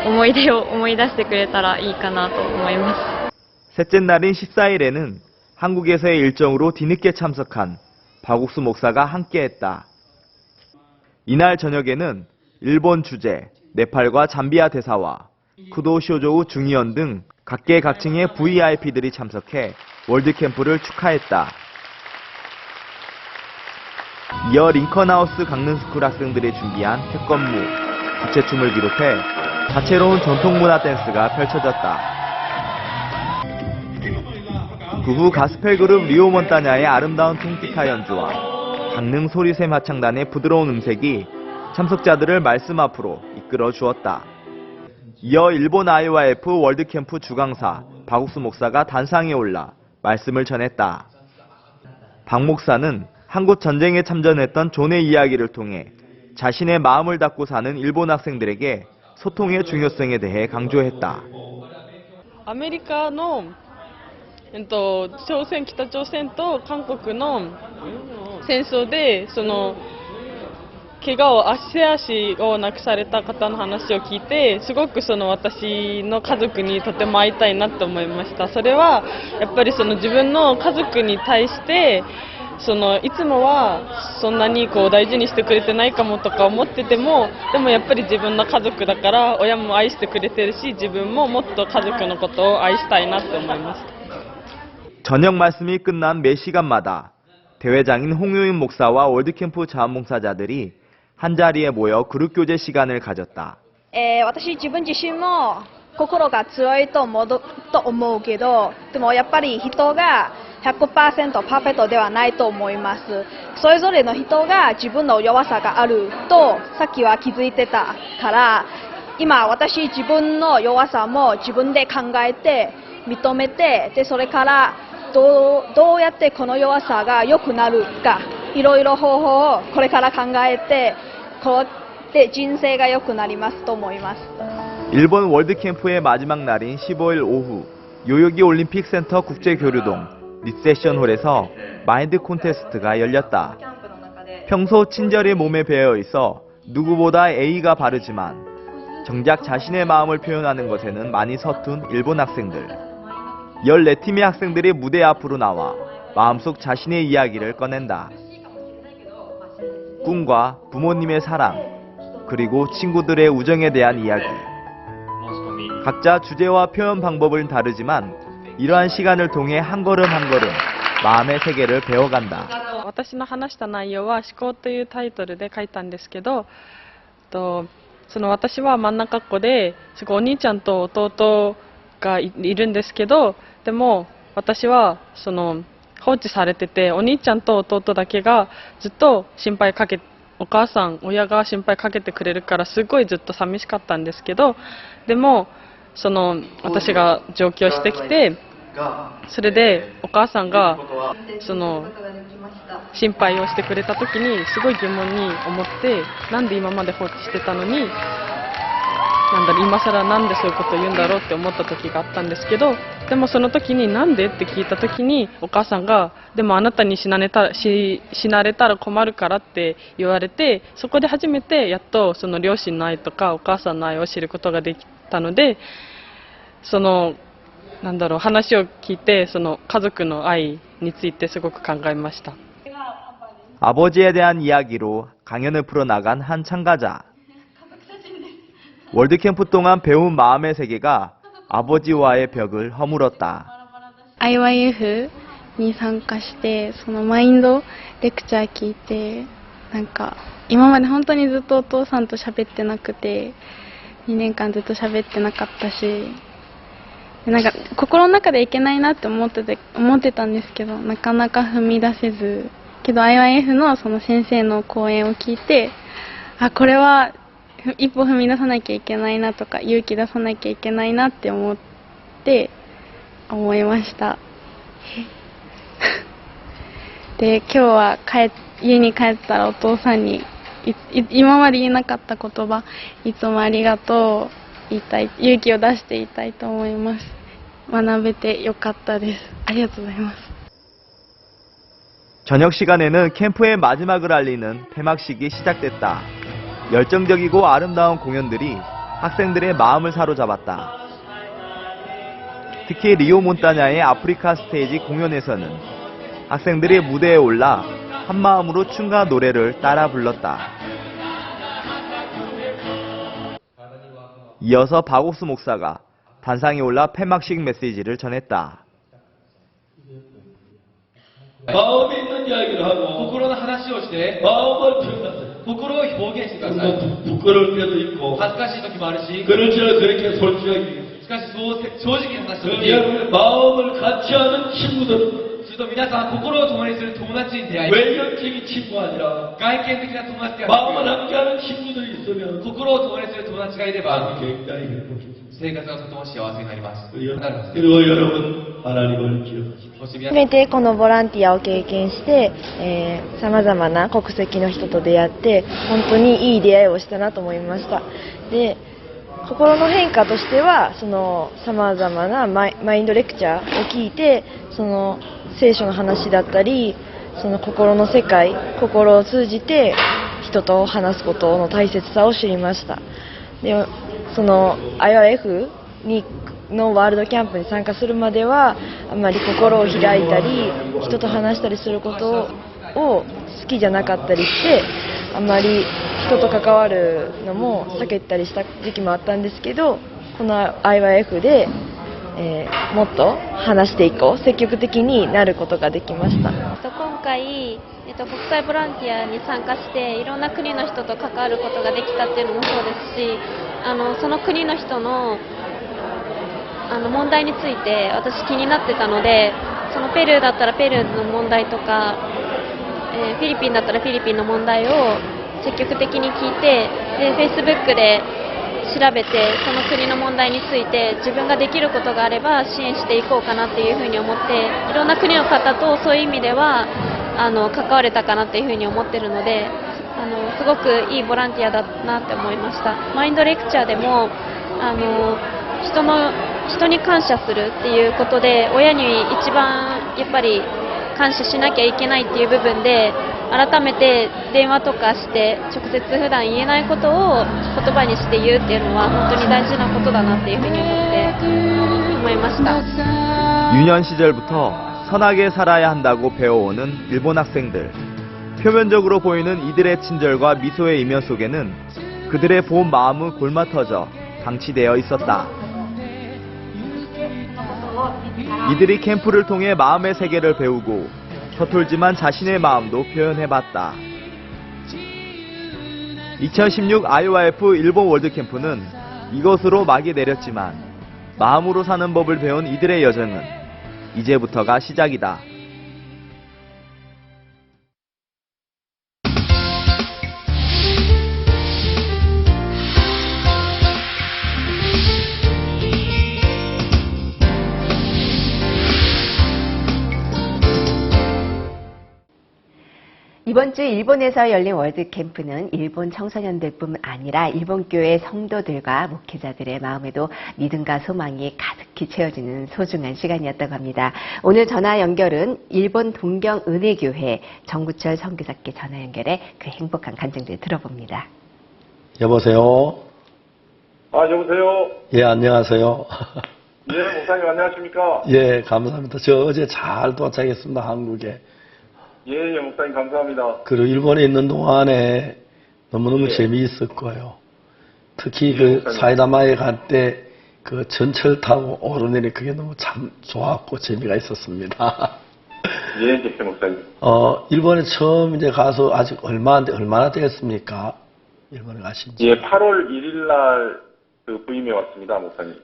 Speaker 11: 思い出を思い出してくれたらいいかなと思います。
Speaker 10: 셋째 날인 14일에는 한국에서의 일정으로 뒤늦게 참석한 박옥수 목사가 함께했다. 이날 저녁에는 일본 주재, 네팔과 잠비아 대사와 쿠도 쇼조우 중의원 등 각계각층의 VIP들이 참석해 월드캠프를 축하했다. 이어 링컨하우스 강릉스쿨 학생들이 준비한 태권무, 부채춤을 비롯해 다채로운 전통문화 댄스가 펼쳐졌다. 그 후 가스펠 그룹 리오 몬타냐의 아름다운 통기타 연주와 강릉 소리샘 합창단의 부드러운 음색이 참석자들을 말씀 앞으로 이끌어 주었다. 이어 일본 IYF 월드캠프 주강사 박옥수 목사가 단상에 올라 말씀을 전했다. 박 목사는 한국 전쟁에 참전했던 존의 이야기를 통해 자신의 마음을 닫고 사는 일본 학생들에게 소통의 중요성에 대해 강조했다.
Speaker 12: アメリカの朝鮮、北朝鮮と韓国の戦争で怪我を足をなくされた方の話を聞いて、すごく私の家族にとても会いたいなと思いました。それはやっぱり自分の家族に対していつもはそんなに大事にしてくれてないかもとか思ってても、でもやっぱり自分の家族だから親も愛してくれてるし、自分ももっと家族のことを愛したいなと思いました。
Speaker 10: 저녁 말씀이 끝난 매 시간마다 대회장인 홍효인 목사와 월드캠프 자원봉사자들이 한자리에 모여 그룹교제 시간을 가졌다.
Speaker 13: 私自分自身も心が強いと思うけど、でもやっぱり人が 100% パーフェクトではないと思います。それぞれの人が自分の弱さがあるとさっきは気づいてたから、今私自分の弱さも自分で考えて認めて、でそれからどうやってこの弱さが良くなるか、いろいろ方法をこれから考えて、こうやって人生が良くなりますと思います。
Speaker 10: 일본 월드캠프의 마지막 날인 15일 오후 요요기 올림픽 센터 국제교류동 리세션홀에서 마인드 콘테스트가 열렸다. 평소 친절히 몸에 배어 있어 누구보다 예의가 바르지만 정작 자신의 마음을 표현하는 것에는 많이 서툰 일본 학생들. 14팀의 학생들이 무대 앞으로 나와 마음속 자신의 이야기를 꺼낸다. 꿈과 부모님의 사랑, 그리고 친구들의 우정에 대한 이야기. 각자 주제와 표현 방법은 다르지만 이러한 시간을 통해 한 걸음 한 걸음 마음의 세계를 배워간다.
Speaker 12: 私の話した内容は思考というタイトルで書いたんですけど、私は真ん中っ子で、お兄ちゃんと弟がいるんですけど、でも私は放置されてて、お兄ちゃんと弟だけがずっと心配かけ、お母さん、親が心配かけてくれるからすごいずっと寂しかったんですけど、でも私が上京してきて、それでお母さんが心配をしてくれた時にすごい疑問に思って、なんで今まで放置してたのになんだろう、今更なんでそういうことを言うんだろうって思った時があったんですけど、でもその時になんでって聞いた時にお母さんが、でもあなたに死なれたら困るからって言われて、そこで初めてやっとその両親の愛とかお母さんの愛を知ることができたので、そのなんだろう、話を聞いてその家族の愛についてすごく考えました。
Speaker 10: 아버지에 대한 이야기로 강연을 풀어나간 한 참가자. 월드캠프 동안 배운 마음의 세계가 아버지와의 벽을 허물었다.
Speaker 14: IYF に参加してそのマインドレクチャー聞いて、なんか今まで本当にずっとお父さんと喋ってなくて、2年間ずっと喋ってなかったし、なんか心の中でいけないなって思ってたんですけど、なかなか踏み出せず、けど IYF のその先生の講演を聞いて、あ、これは一歩踏み出さなきゃいけないなとか、勇気出さなきゃいけないなって思いました。で、今日は家に帰ったらお父さんに今まで言えなかった言葉、いつもありがとう言いたい、勇気を出して言いたいと思います。学べてよかったです。ありがとうございます。
Speaker 10: 저녁 시간에는 캠프의 마지막을 알리는 폐막식이 시작됐다. 열정적이고 아름다운 공연들이 학생들의 마음을 사로잡았다. 특히 리오 몬타냐의 아프리카 스테이지 공연에서는 학생들이 무대에 올라 한마음으로 춤과 노래를 따라 불렀다. 이어서 박옥수 목사가 단상에 올라 폐막식 메시지를 전했다.
Speaker 15: 마음에 있는 이야기를 하고 心の話をして 마음을 표현하세요. 心を表現してください. 부끄러울 때도 있고 恥ずかしい時もあるし 그렇지만 그렇게 솔직하게 しかしそう正直に話してほしい. 여러분의 마음을 같이 하는 친구들 すると皆さん心を共にする友達に出会い 외형적인 친구가 아니라 外見的な友達ではなく 마음을 함께하는 친구들이 있으면 心を共にする友達がいれば 굉장히 행복해집니다. 生活がとても幸せになります. 그리고 여러분 하나님을 기억하십시오.
Speaker 11: 初めてこのボランティアを経験して、さまざまな国籍の人と出会って本当にいい出会いをしたなと思いました。で、心の変化としてはそのさまざまなマインドレクチャーを聞いて、その聖書の話だったり、その心の世界、心を通じて人と話すことの大切さを知りました。で、その IYF のワールドキャンプに参加するまではあまり心を開いたり人と話したりすることを好きじゃなかったりして、あまり人と関わるのも避けたりした時期もあったんですけど、この IYF で、もっと話していこう、積極的になることができました。
Speaker 16: 今回国際ボランティアに参加していろんな国の人と関わることができたっていうのもそうですし、その国の人の問題について私気になってたので、そのペルーだったらペルーの問題とか、フィリピンだったらフィリピンの問題を積極的に聞いて、で Facebook で調べてその国の問題について自分ができることがあれば支援していこうかなっていうふうに思って、いろんな国の方とそういう意味では関われたかなっていうふうに思ってるので、すごくいいボランティアだなって思いました。マインドレクチャーでも人に感謝するっていうことで、親に一番やっぱり感謝しなきゃいけないっていう部分で、改めて電話とかして直接普段言えないことを言葉にして言うっていうのは本当に大事なことだなっていうふうに思いました。
Speaker 10: 유년 시절부터 선하게 살아야 한다고 배워오는 일본 학생들. 표면적으로 보이는 이들의 친절과 미소의 이면 속에는 그들의 본 마음은 골마터져 방치되어 있었다. 이들이 캠프를 통해 마음의 세계를 배우고 서툴지만 자신의 마음도 표현해봤다. 2016 IYF 일본 월드캠프는 이것으로 막이 내렸지만 마음으로 사는 법을 배운 이들의 여정은 이제부터가 시작이다.
Speaker 2: 이번 주 일본에서 열린 월드캠프는 일본 청소년들뿐 아니라 일본 교회 성도들과 목회자들의 마음에도 믿음과 소망이 가득히 채워지는 소중한 시간이었다고 합니다. 오늘 전화 연결은 일본 동경은혜교회 정구철 선교사께 전화 연결해 그 행복한 간증들 들어봅니다.
Speaker 1: 여보세요?
Speaker 17: 여보세요?
Speaker 1: 예, 안녕하세요.
Speaker 17: 예, 목사님 안녕하십니까?
Speaker 1: 예, 감사합니다. 저 어제 잘 도착했습니다, 한국에.
Speaker 17: 예, 목사님 감사합니다.
Speaker 1: 그리고 일본에 있는 동안에 너무너무
Speaker 17: 예.
Speaker 1: 재미있었고요. 특히
Speaker 17: 예,
Speaker 1: 그
Speaker 17: 목사님.
Speaker 1: 사이다마에 갈 때 그 전철 타고 오르내리 그게 너무 참 좋았고 재미가 있었습니다.
Speaker 17: 예, 목사님.
Speaker 1: 일본에 처음 이제 가서 아직 얼마나 됐습니까? 일본에 가신 지.
Speaker 17: 예, 8월 1일 날 그 부임해 왔습니다, 목사님.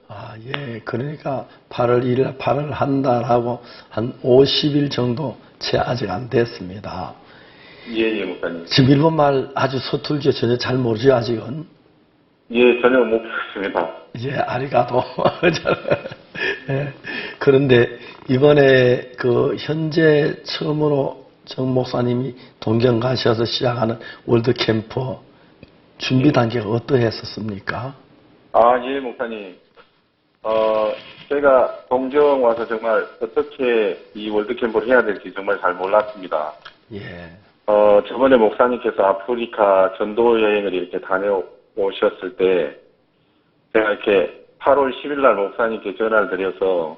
Speaker 1: 예. 그러니까 8월 1일, 8월 한 달하고 한 50일 정도 채 아직 안 됐습니다.
Speaker 17: 예, 목사님.
Speaker 1: 지금 일본말 아주 서툴죠? 전혀 잘 모르죠, 아직은?
Speaker 17: 예, 전혀 못 배웠습니다.
Speaker 1: 예, 아리가도. 예. 그런데 이번에 그 현재 처음으로 정 목사님이 동경 가셔서 시작하는 월드 캠프 준비 단계가 어떠했었습니까?
Speaker 17: 예, 목사님. 제가 동경 와서 정말 어떻게 이 월드캠프를 해야 될지 정말 잘 몰랐습니다.
Speaker 1: 예.
Speaker 17: 저번에 목사님께서 아프리카 전도 여행을 이렇게 다녀오셨을 때, 제가 이렇게 8월 10일 날 목사님께 전화를 드려서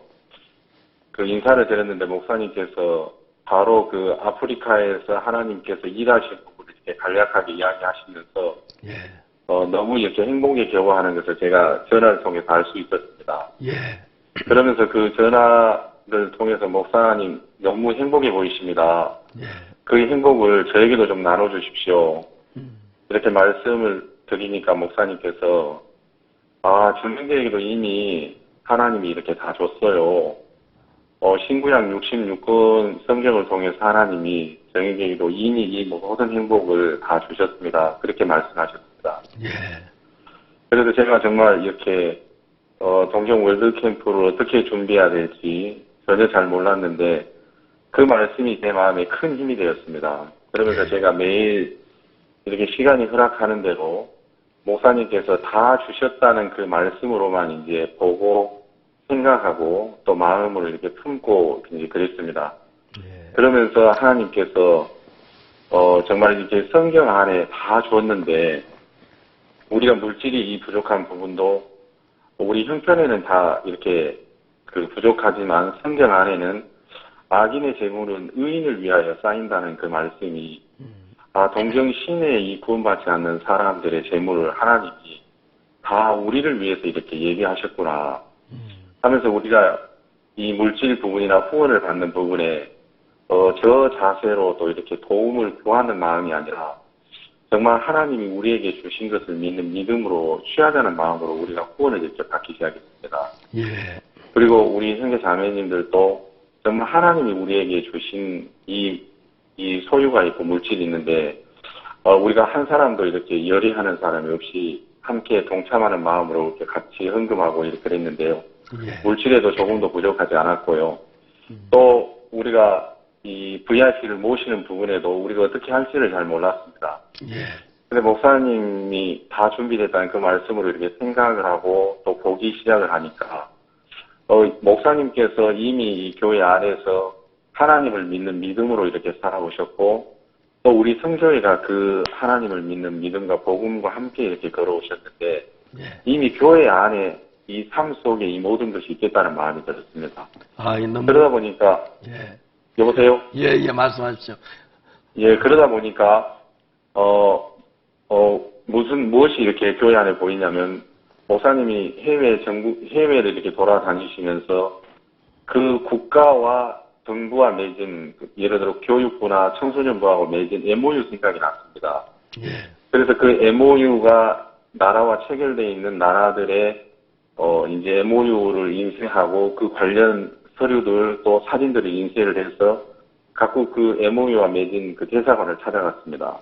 Speaker 17: 그 인사를 드렸는데 목사님께서 바로 그 아프리카에서 하나님께서 일하실 부분을 이렇게 간략하게 이야기하시면서 너무 이렇게 행복에 겨워하는 것을 제가 전화를 통해서 알 수 있었습니다.
Speaker 1: 예.
Speaker 17: 그러면서 그 전화를 통해서 목사님 너무 행복해 보이십니다. 그 행복을 저에게도 좀 나눠주십시오. 이렇게 말씀을 드리니까 목사님께서 정명대에게도 이미 하나님이 이렇게 다 줬어요. 신구약 66권 성경을 통해서 하나님이 정명대에게도 이미 이 모든 행복을 다 주셨습니다. 그렇게 말씀하셨습니다. 그래서 제가 정말 이렇게 동경 월드캠프를 어떻게 준비해야 될지 전혀 잘 몰랐는데 그 말씀이 제 마음에 큰 힘이 되었습니다. 그러면서 제가 매일 이렇게 시간이 허락하는 대로 목사님께서 다 주셨다는 그 말씀으로만 이제 보고 생각하고 또 마음으로 이렇게 품고 이제 그랬습니다. 그러면서 하나님께서 정말 이렇게 성경 안에 다 줬는데 우리가 물질이 부족한 부분도 우리 형편에는 다 이렇게 그 부족하지만 성경 안에는 악인의 재물은 의인을 위하여 쌓인다는 그 말씀이 동경 시내에 이 구원받지 않는 사람들의 재물을 하나님이 다 우리를 위해서 이렇게 얘기하셨구나 하면서 우리가 이 물질 부분이나 후원을 받는 부분에 저 자세로 또 이렇게 도움을 구하는 마음이 아니라 정말 하나님이 우리에게 주신 것을 믿는 믿음으로 취하자는 마음으로 우리가 후원을 이렇게 받기 시작했습니다. 그리고 우리 형제 자매님들도 정말 하나님이 우리에게 주신 이 소유가 있고 물질이 있는데 우리가 한 사람도 이렇게 열의하는 사람이 없이 함께 동참하는 마음으로 이렇게 같이 헌금하고 이렇게 그랬는데요. 물질에도 조금도 부족하지 않았고요. 또 우리가 이 VIP를 모시는 부분에도 우리가 어떻게 할지를 잘 몰랐습니다. 근데 목사님이 다 준비됐다는 그 말씀으로 이렇게 생각을 하고 또 보기 시작을 하니까 목사님께서 이미 이 교회 안에서 하나님을 믿는 믿음으로 이렇게 살아오셨고 또 우리 성교회가 그 하나님을 믿는 믿음과 복음과 함께 이렇게 걸어오셨는데 이미 교회 안에 이 삶 속에 이 모든 것이 있겠다는 마음이 들었습니다. 그러다 보니까 여보세요?
Speaker 1: 예, 말씀하십시오.
Speaker 17: 예, 그러다 보니까 무엇이 이렇게 교회 안에 보이냐면 목사님이 해외를 이렇게 돌아다니시면서 그 국가와 정부와 맺은 예를 들어 교육부나 청소년부하고 맺은 MOU 생각이 났습니다. 그래서 그 MOU가 나라와 체결되어 있는 나라들의 이제 MOU를 인쇄하고 그 관련 서류들 또 사진들을 인쇄를 해서 각국 그 MOU와 맺은 그 대사관을 찾아갔습니다.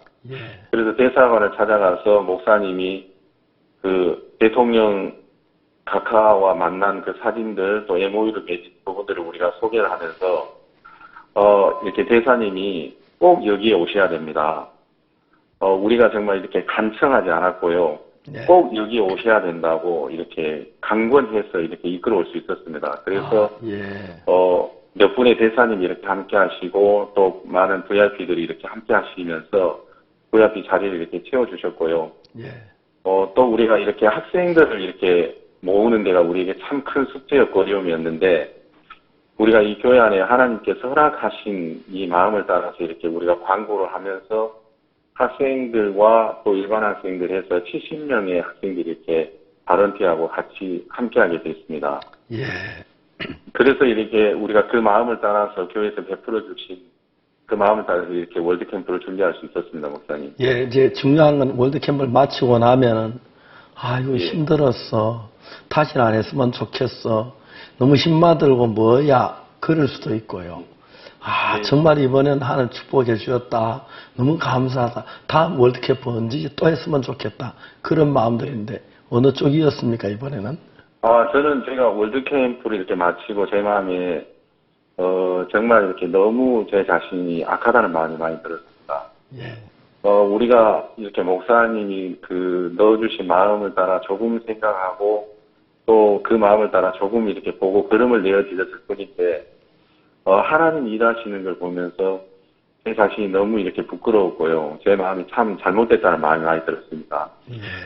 Speaker 17: 그래서 대사관을 찾아가서 목사님이 그 대통령 각하와 만난 그 사진들 또 MOU를 맺은 부분들을 우리가 소개를 하면서 이렇게 대사님이 꼭 여기에 오셔야 됩니다. 우리가 정말 이렇게 간청하지 않았고요.
Speaker 1: 네.
Speaker 17: 꼭 여기에 오셔야 된다고 이렇게 강권해서 이렇게 이끌어올 수 있었습니다. 그래서
Speaker 1: 예.
Speaker 17: 몇 분의 대사님이 이렇게 함께 하시고 또 많은 VIP들이 이렇게 함께 하시면서 VIP 자리를 이렇게 채워주셨고요.
Speaker 1: 예.
Speaker 17: 또 우리가 이렇게 학생들을 이렇게 모으는 데가 우리에게 참 큰 숙제였고 어려움이었는데 우리가 이 교회 안에 하나님께서 허락하신 이 마음을 따라서 이렇게 우리가 광고를 하면서 학생들과 또 일반 학생들 해서 70명의 학생들이 이렇게 발언티하고 같이 함께하게 됐습니다.
Speaker 1: 예.
Speaker 17: 그래서 이렇게 우리가 그 마음을 따라서 교회에서 베풀어 주신 그 마음을 따라서 이렇게 월드캠프를 준비할 수 있었습니다, 목사님.
Speaker 1: 예, 이제 중요한 건 월드캠프를 마치고 나면은, 아이고, 힘들었어. 다시는 안 했으면 좋겠어. 너무 힘만 들고 뭐야. 그럴 수도 있고요. 정말 이번엔 하나님 축복해 주셨다. 너무 감사하다. 다음 월드캠프 언제 또 했으면 좋겠다. 그런 마음들인데, 어느 쪽이었습니까, 이번에는?
Speaker 17: 저는 제가 월드캠프를 이렇게 마치고 제 마음에, 정말 이렇게 너무 제 자신이 악하다는 마음이 많이 들었습니다.
Speaker 1: 예.
Speaker 17: 우리가 이렇게 목사님이 넣어주신 마음을 따라 조금 생각하고 또 그 마음을 따라 조금 이렇게 보고 걸음을 내어드렸을 뿐인데, 하나님 일하시는 걸 보면서 제 자신이 너무 이렇게 부끄러웠고요. 제 마음이 참 잘못됐다는 마음이 많이 들었습니다.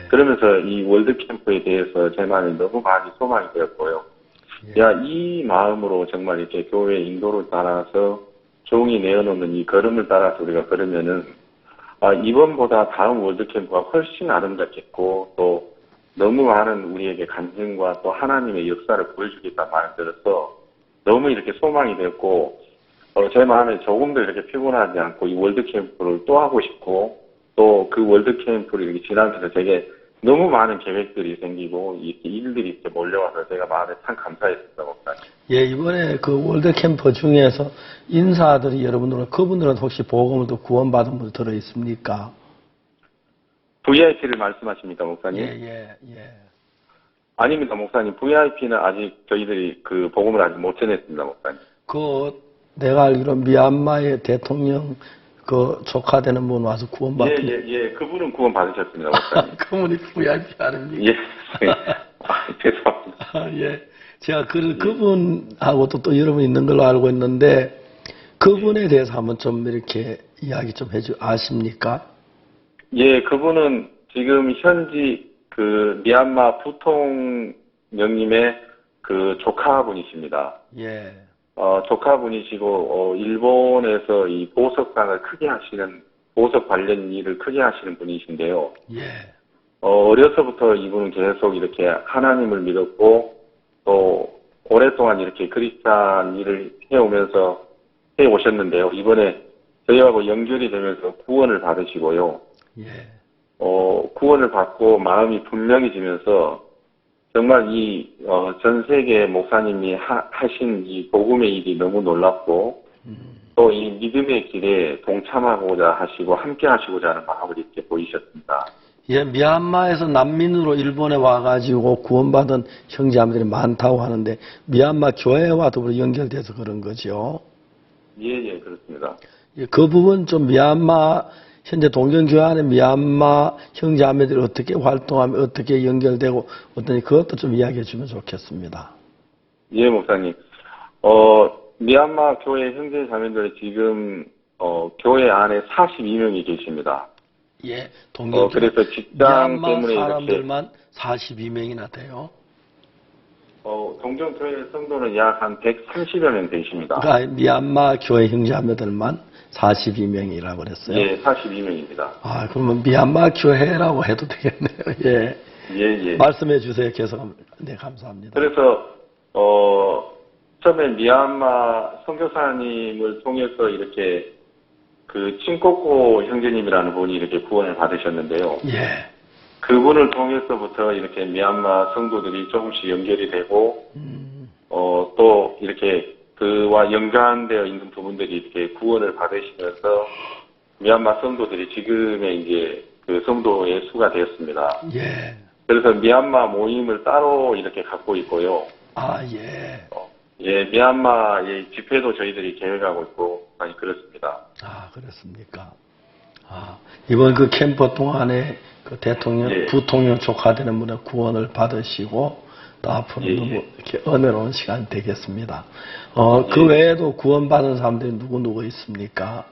Speaker 17: 그러면서 이 월드캠프에 대해서 제 마음이 너무 많이 소망이 되었고요. 이 마음으로 정말 이렇게 교회 인도를 따라서 종이 내어놓는 이 걸음을 따라서 우리가 걸으면은, 이번보다 다음 월드캠프가 훨씬 아름답겠고, 또 너무 많은 우리에게 간증과 또 하나님의 역사를 보여주겠다는 마음이 들어서 너무 이렇게 소망이 됐고, 제 마음에 조금도 이렇게 피곤하지 않고 이 월드캠프를 또 하고 싶고, 또 그 월드캠프를 이렇게 지나면서 되게 너무 많은 계획들이 생기고, 이렇게 일들이 이렇게 몰려와서 제가 마음에 참 감사했습니다, 목사님.
Speaker 1: 예, 이번에 그 월드캠프 중에서 인사들이 여러분들은, 그분들은 혹시 보험을 또 구원받은 분 들어 있습니까?
Speaker 17: VIP를 말씀하십니까, 목사님?
Speaker 1: 예.
Speaker 17: 아닙니다, 목사님. VIP는 아직 저희들이 그 복음을 아직 못 전했습니다, 목사님.
Speaker 1: 내가 알기로 미얀마의 대통령 조카 되는 분 와서 구원받은.
Speaker 17: 예. 그분은 구원 받으셨습니다, 목사님.
Speaker 1: 그분이 VIP 아닙니까?
Speaker 17: 예. 죄송합니다.
Speaker 1: 예. 제가 그분하고도 또 여러분 있는 걸로 알고 있는데, 그분에 대해서 한번 좀 이렇게 이야기 좀 아십니까?
Speaker 17: 예, 그분은 지금 현지 미얀마 부통령님의 조카분이십니다.
Speaker 1: 예.
Speaker 17: 조카분이시고, 일본에서 이 보석상을 크게 하시는, 보석 관련 일을 크게 하시는 분이신데요.
Speaker 1: 예.
Speaker 17: 어려서부터 이분은 계속 이렇게 하나님을 믿었고, 또 오랫동안 이렇게 크리스찬 일을 해오셨는데요. 이번에 저희하고 연결이 되면서 구원을 받으시고요.
Speaker 1: 예.
Speaker 17: 구원을 받고 마음이 분명해지면서 정말 전 세계 목사님이 하신 이 복음의 일이 너무 놀랍고, 또 이 믿음의 길에 동참하고자 하시고 함께 하시고자 하는 마음을 이렇게 보이셨습니다.
Speaker 1: 예, 미얀마에서 난민으로 일본에 와가지고 구원받은 형제자매들이 많다고 하는데, 미얀마 교회와 더불어 연결돼서 그런 거죠?
Speaker 17: 예, 그렇습니다.
Speaker 1: 예, 그 부분 좀 현재 동경교회 안에 미얀마 형제자매들이 어떻게 활동하며 어떻게 연결되고 어떠니 그것도 좀 이야기해 주면 좋겠습니다.
Speaker 17: 예, 목사님. 미얀마 교회 형제자매들이 지금 교회 안에 42명이 계십니다.
Speaker 1: 예, 동경교회.
Speaker 17: 그래서 직장 때문에
Speaker 1: 사람들만 42명이나 돼요.
Speaker 17: 동경교회 성도는 약 한 130여 명 되십니다.
Speaker 1: 그러니까 미얀마 교회 형제자매들만 42명이라고 그랬어요.
Speaker 17: 예, 42명입니다.
Speaker 1: 그러면 미얀마 교회라고 해도 되겠네요. 예. 말씀해 주세요. 계속. 네, 감사합니다.
Speaker 17: 그래서 처음에 미얀마 선교사님을 통해서 이렇게 칭꼬꼬 형제님이라는 분이 이렇게 구원을 받으셨는데요.
Speaker 1: 예.
Speaker 17: 그분을 통해서부터 이렇게 미얀마 성도들이 조금씩 연결이 되고, 또 이렇게 그와 연관되어 있는 부분들이 이렇게 구원을 받으시면서 미얀마 성도들이 지금의 이제 성도의 수가 되었습니다.
Speaker 1: 예.
Speaker 17: 그래서 미얀마 모임을 따로 이렇게 갖고 있고요.
Speaker 1: 예.
Speaker 17: 예, 미얀마의 집회도 저희들이 계획하고 있고, 목사님 그렇습니다.
Speaker 1: 아, 그렇습니까? 아, 이번 그 캠프 동안에 그 대통령,
Speaker 17: 예.
Speaker 1: 부통령 조카되는 분의 구원을 받으시고 또 앞으로
Speaker 17: 예,
Speaker 1: 너무
Speaker 17: 예.
Speaker 1: 이렇게 은혜로운 시간이 되겠습니다. 그
Speaker 17: 예.
Speaker 1: 외에도 구원받은 사람들이 누구 있습니까?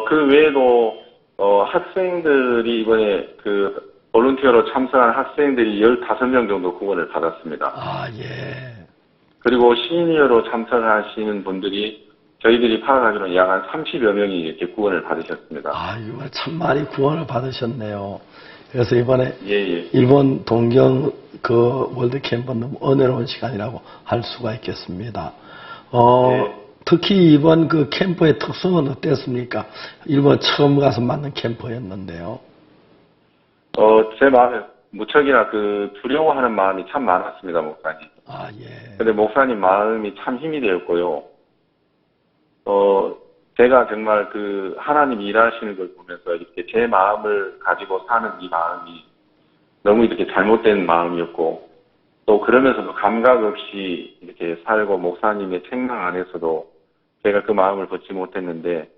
Speaker 17: 그 외에도 학생들이 이번에 그 볼런티어로 참석한 학생들이 15명 정도 구원을 받았습니다.
Speaker 1: 아, 예.
Speaker 17: 그리고 시니어로 참석하시는 분들이 저희들이 파악하기로는 약 한 30여 명이 이렇게 구원을 받으셨습니다.
Speaker 1: 아, 이번에 참 많이 구원을 받으셨네요. 그래서 이번에
Speaker 17: 예, 예.
Speaker 1: 일본 동경 그 월드 캠프는 너무 은혜로운 시간이라고 할 수가 있겠습니다. 특히 이번 그 캠프의 특성은 어땠습니까? 일본 처음 가서 만난 캠프였는데요.
Speaker 17: 제 마음에 무척이나 그 두려워하는 마음이 참 많았습니다, 목사님.
Speaker 1: 아, 예.
Speaker 17: 근데 목사님 마음이 참 힘이 되었고요. 제가 정말 그 하나님이 일하시는 걸 보면서 이렇게 제 마음을 가지고 사는 이 마음이 너무 이렇게 잘못된 마음이었고, 또 그러면서도 감각 없이 이렇게 살고 목사님의 책망 안에서도 제가 그 마음을 벗지 못했는데,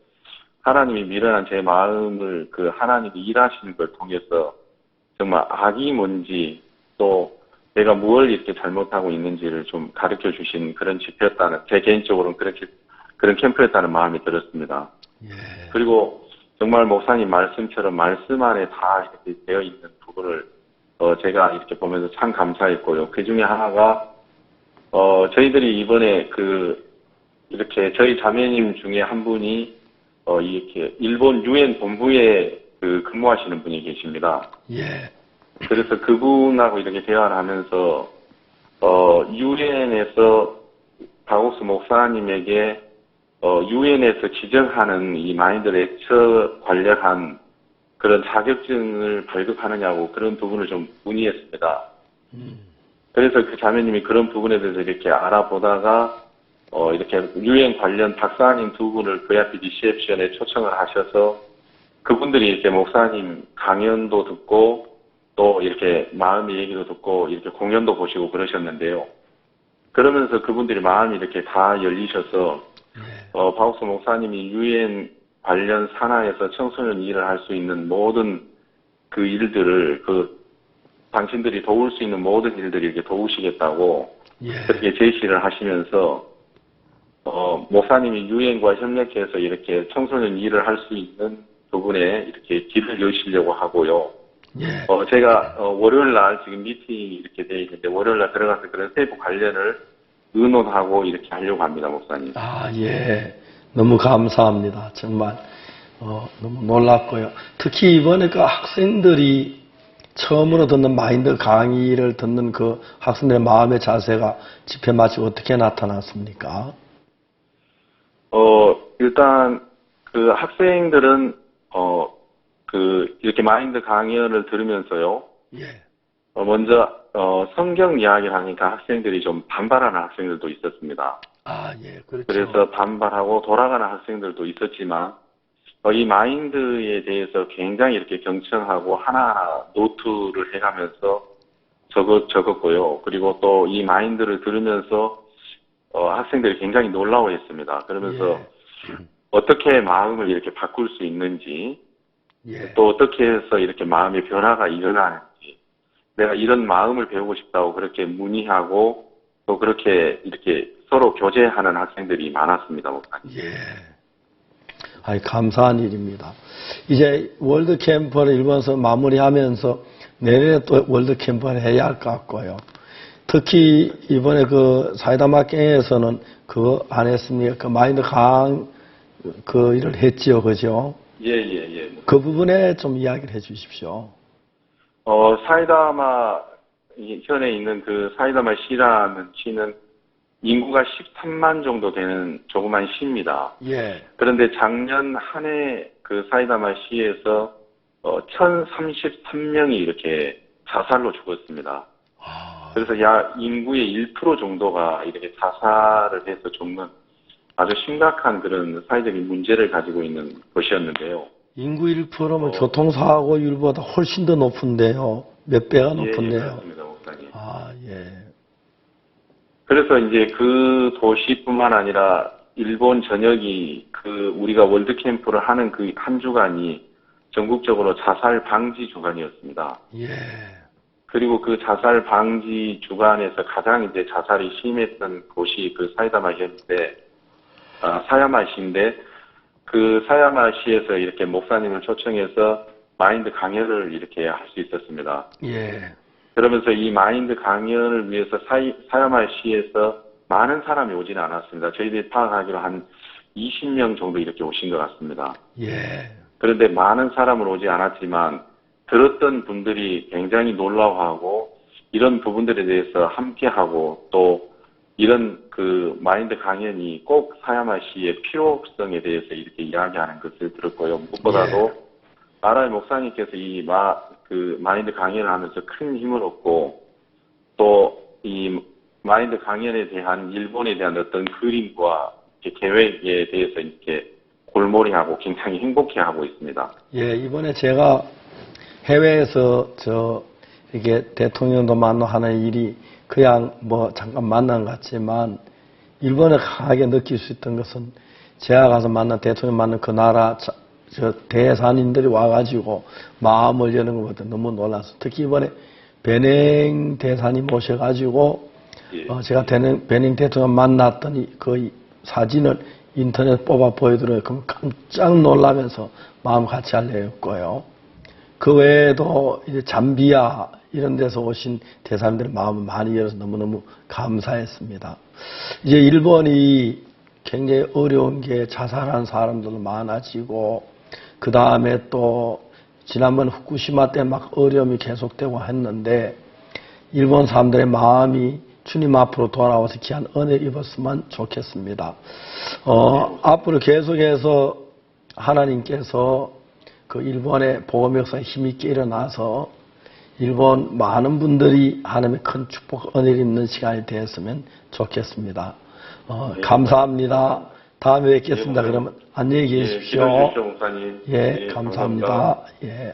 Speaker 17: 하나님이 미련한 제 마음을 그 하나님이 일하시는 걸 통해서 정말 악이 뭔지 또 내가 무엇을 이렇게 잘못하고 있는지를 좀 가르쳐 주신 그런 집회였다는, 제 개인적으로는 그런 캠프였다는 마음이 들었습니다.
Speaker 1: 예.
Speaker 17: 그리고 정말 목사님 말씀처럼 말씀 안에 다 이렇게 되어 있는 부분을 제가 이렇게 보면서 참 감사했고요. 그 중에 하나가 저희들이 이번에 이렇게 저희 자매님 중에 한 분이 이렇게 일본 유엔 본부에 근무하시는 분이 계십니다.
Speaker 1: 예.
Speaker 17: 그래서 그분하고 이렇게 대화를 하면서 유엔에서 박옥수 목사님에게 유엔에서 지정하는 이 마인드 렉처 관련한 그런 자격증을 발급하느냐고 그런 부분을 좀 문의했습니다. 그래서 그 자매님이 그런 부분에 대해서 이렇게 알아보다가 이렇게 유엔 관련 박사님 두 분을 VIP 리셉션에 초청을 하셔서 그분들이 이렇게 목사님 강연도 듣고 또 이렇게 마음의 얘기도 듣고 이렇게 공연도 보시고 그러셨는데요. 그러면서 그분들이 마음이 이렇게 다 열리셔서 박옥수 목사님이 유엔 관련 산하에서 청소년 일을 할 수 있는 모든 그 일들을 당신들이 도울 수 있는 모든 일들을 이렇게 도우시겠다고 그렇게 제시를 하시면서 목사님이 유엔과 협력해서 이렇게 청소년 일을 할 수 있는 부분에 이렇게 길을 여시려고 하고요. 제가 월요일 날 지금 미팅이 이렇게 돼 있는데 월요일 날 들어가서 그런 세부 관련을 의논하고 이렇게 하려고 합니다, 목사님.
Speaker 1: 아, 예. 너무 감사합니다. 정말 너무 놀랍고요. 특히 이번에 그 학생들이 처음으로 듣는 마인드 강의를 듣는 그 학생들의 마음의 자세가 집회 마치고 어떻게 나타났습니까?
Speaker 17: 일단 그 학생들은 이렇게 마인드 강연을 들으면서요. 먼저 성경 이야기를 하니까 학생들이 좀 반발하는 학생들도 있었습니다.
Speaker 1: 아, 예, 그렇죠.
Speaker 17: 그래서 반발하고 돌아가는 학생들도 있었지만 이 마인드에 대해서 굉장히 이렇게 경청하고 하나하나 노트를 해가면서 적었고요. 그리고 또 이 마인드를 들으면서 학생들이 굉장히 놀라워했습니다. 그러면서 어떻게 마음을 이렇게 바꿀 수 있는지, 또 어떻게 해서 이렇게 마음의 변화가 일어나는지, 내가 이런 마음을 배우고 싶다고 그렇게 문의하고 또 그렇게 이렇게 서로 교제하는 학생들이 많았습니다, 목사님.
Speaker 1: 예. 아이, 감사한 일입니다. 이제 월드 캠프를 일본에서 마무리하면서 내년에 또 월드 캠프를 해야 할 것 같고요. 특히 이번에 그 사이다마 갱에서는 그거 안 했습니까? 그 마인드 일을 했지요, 그죠?
Speaker 17: 예.
Speaker 1: 그 부분에 좀 이야기를 해 주십시오.
Speaker 17: 사이다마 현에 있는 그 사이다마 시라는 시는 인구가 13만 정도 되는 조그만 시입니다.
Speaker 1: 예.
Speaker 17: 그런데 작년 한 해 그 사이다마 시에서 1033명이 이렇게 자살로 죽었습니다. 그래서 약 인구의 1% 정도가 이렇게 자살을 해서 죽는 아주 심각한 그런 사회적인 문제를 가지고 있는 것이었는데요.
Speaker 1: 인구 1%면 교통사고율보다 훨씬 더 높은데요. 몇 배가 높은데요.
Speaker 17: 예, 그렇습니다, 목사님.
Speaker 1: 아, 예.
Speaker 17: 그래서 이제 그 도시뿐만 아니라 일본 전역이 우리가 월드 캠프를 하는 그 한 주간이 전국적으로 자살 방지 주간이었습니다.
Speaker 1: 예.
Speaker 17: 그리고 그 자살 방지 주간에서 가장 이제 자살이 심했던 곳이 그 사야마시인데 그 사야마시에서 이렇게 목사님을 초청해서 마인드 강연을 이렇게 할 수 있었습니다.
Speaker 1: 예.
Speaker 17: 그러면서 이 마인드 강연을 위해서 사야마시에서 많은 사람이 오지는 않았습니다. 저희들이 파악하기로 한 20명 정도 이렇게 오신 것 같습니다.
Speaker 1: 예.
Speaker 17: 그런데 많은 사람은 오지 않았지만 들었던 분들이 굉장히 놀라워하고 이런 부분들에 대해서 함께하고 또 이런 그 마인드 강연이 꼭 사야마시의 필요성에 대해서 이렇게 이야기하는 것을 들었고요. 무엇보다도 나라의 목사님께서 이 마인드 강연을 하면서 큰 힘을 얻고 또 이 마인드 강연에 대한 일본에 대한 어떤 그림과 계획에 대해서 이렇게 골몰이하고 굉장히 행복해하고 있습니다.
Speaker 1: 예, 이번에 제가 해외에서 이게 대통령도 만나하는 일이 그냥 뭐 잠깐 만난 것 같지만 일본에 강하게 느낄 수 있던 것은 제가 가서 만난 대통령 만난 그 나라 대사님들이 와가지고 마음을 여는 것보다 너무 놀라서 특히 이번에 베냉 대사님 오셔가지고 제가 베냉 대통령 만났더니 그 사진을 인터넷 뽑아 보여드려요. 그럼 깜짝 놀라면서 마음 같이 알려였고요. 그 외에도 이제 잠비아 이런 데서 오신 대사님들의 마음을 많이 열어서 너무너무 감사했습니다. 이제 일본이 굉장히 어려운 게 자살하는 사람들도 많아지고 그 다음에 또 지난번 후쿠시마 때 막 어려움이 계속되고 했는데 일본 사람들의 마음이 주님 앞으로 돌아와서 귀한 은혜를 입었으면 좋겠습니다. 앞으로 계속해서 하나님께서 그 일본의 복음 역사에 힘있게 일어나서 일본 많은 분들이 하나님의 큰 축복 은혜를 입는 시간이 되었으면 좋겠습니다. 감사합니다. 다음에 뵙겠습니다. 그러면 안녕히 계십시오. 예, 감사합니다. 예.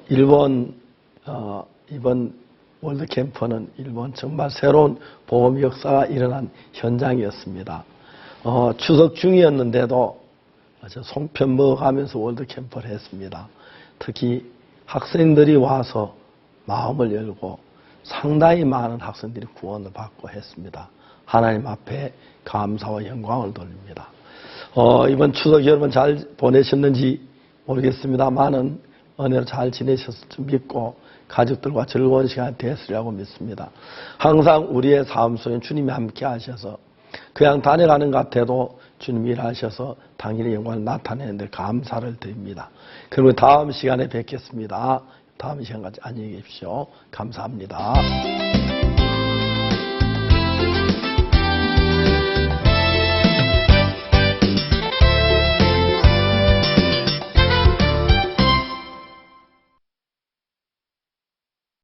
Speaker 1: 일본 이번 월드 캠프는 일본 정말 새로운 복음 역사가 일어난 현장이었습니다. 추석 중이었는데도 송편 먹어가면서 월드 캠프를 했습니다. 특히 학생들이 와서 마음을 열고 상당히 많은 학생들이 구원을 받고 했습니다. 하나님 앞에 감사와 영광을 돌립니다. 이번 추석 여러분 잘 보내셨는지 모르겠습니다만은 은혜로 잘 지내셨을 줄 믿고 가족들과 즐거운 시간이 되었으리라고 믿습니다. 항상 우리의 삶 속에 주님이 함께 하셔서 그냥 다녀가는 것 같아도 주님이 일하셔서 당신의 영광을 나타내는 데 감사를 드립니다. 그리고 다음 시간에 뵙겠습니다. 다음 시간까지 안녕히 계십시오. 감사합니다.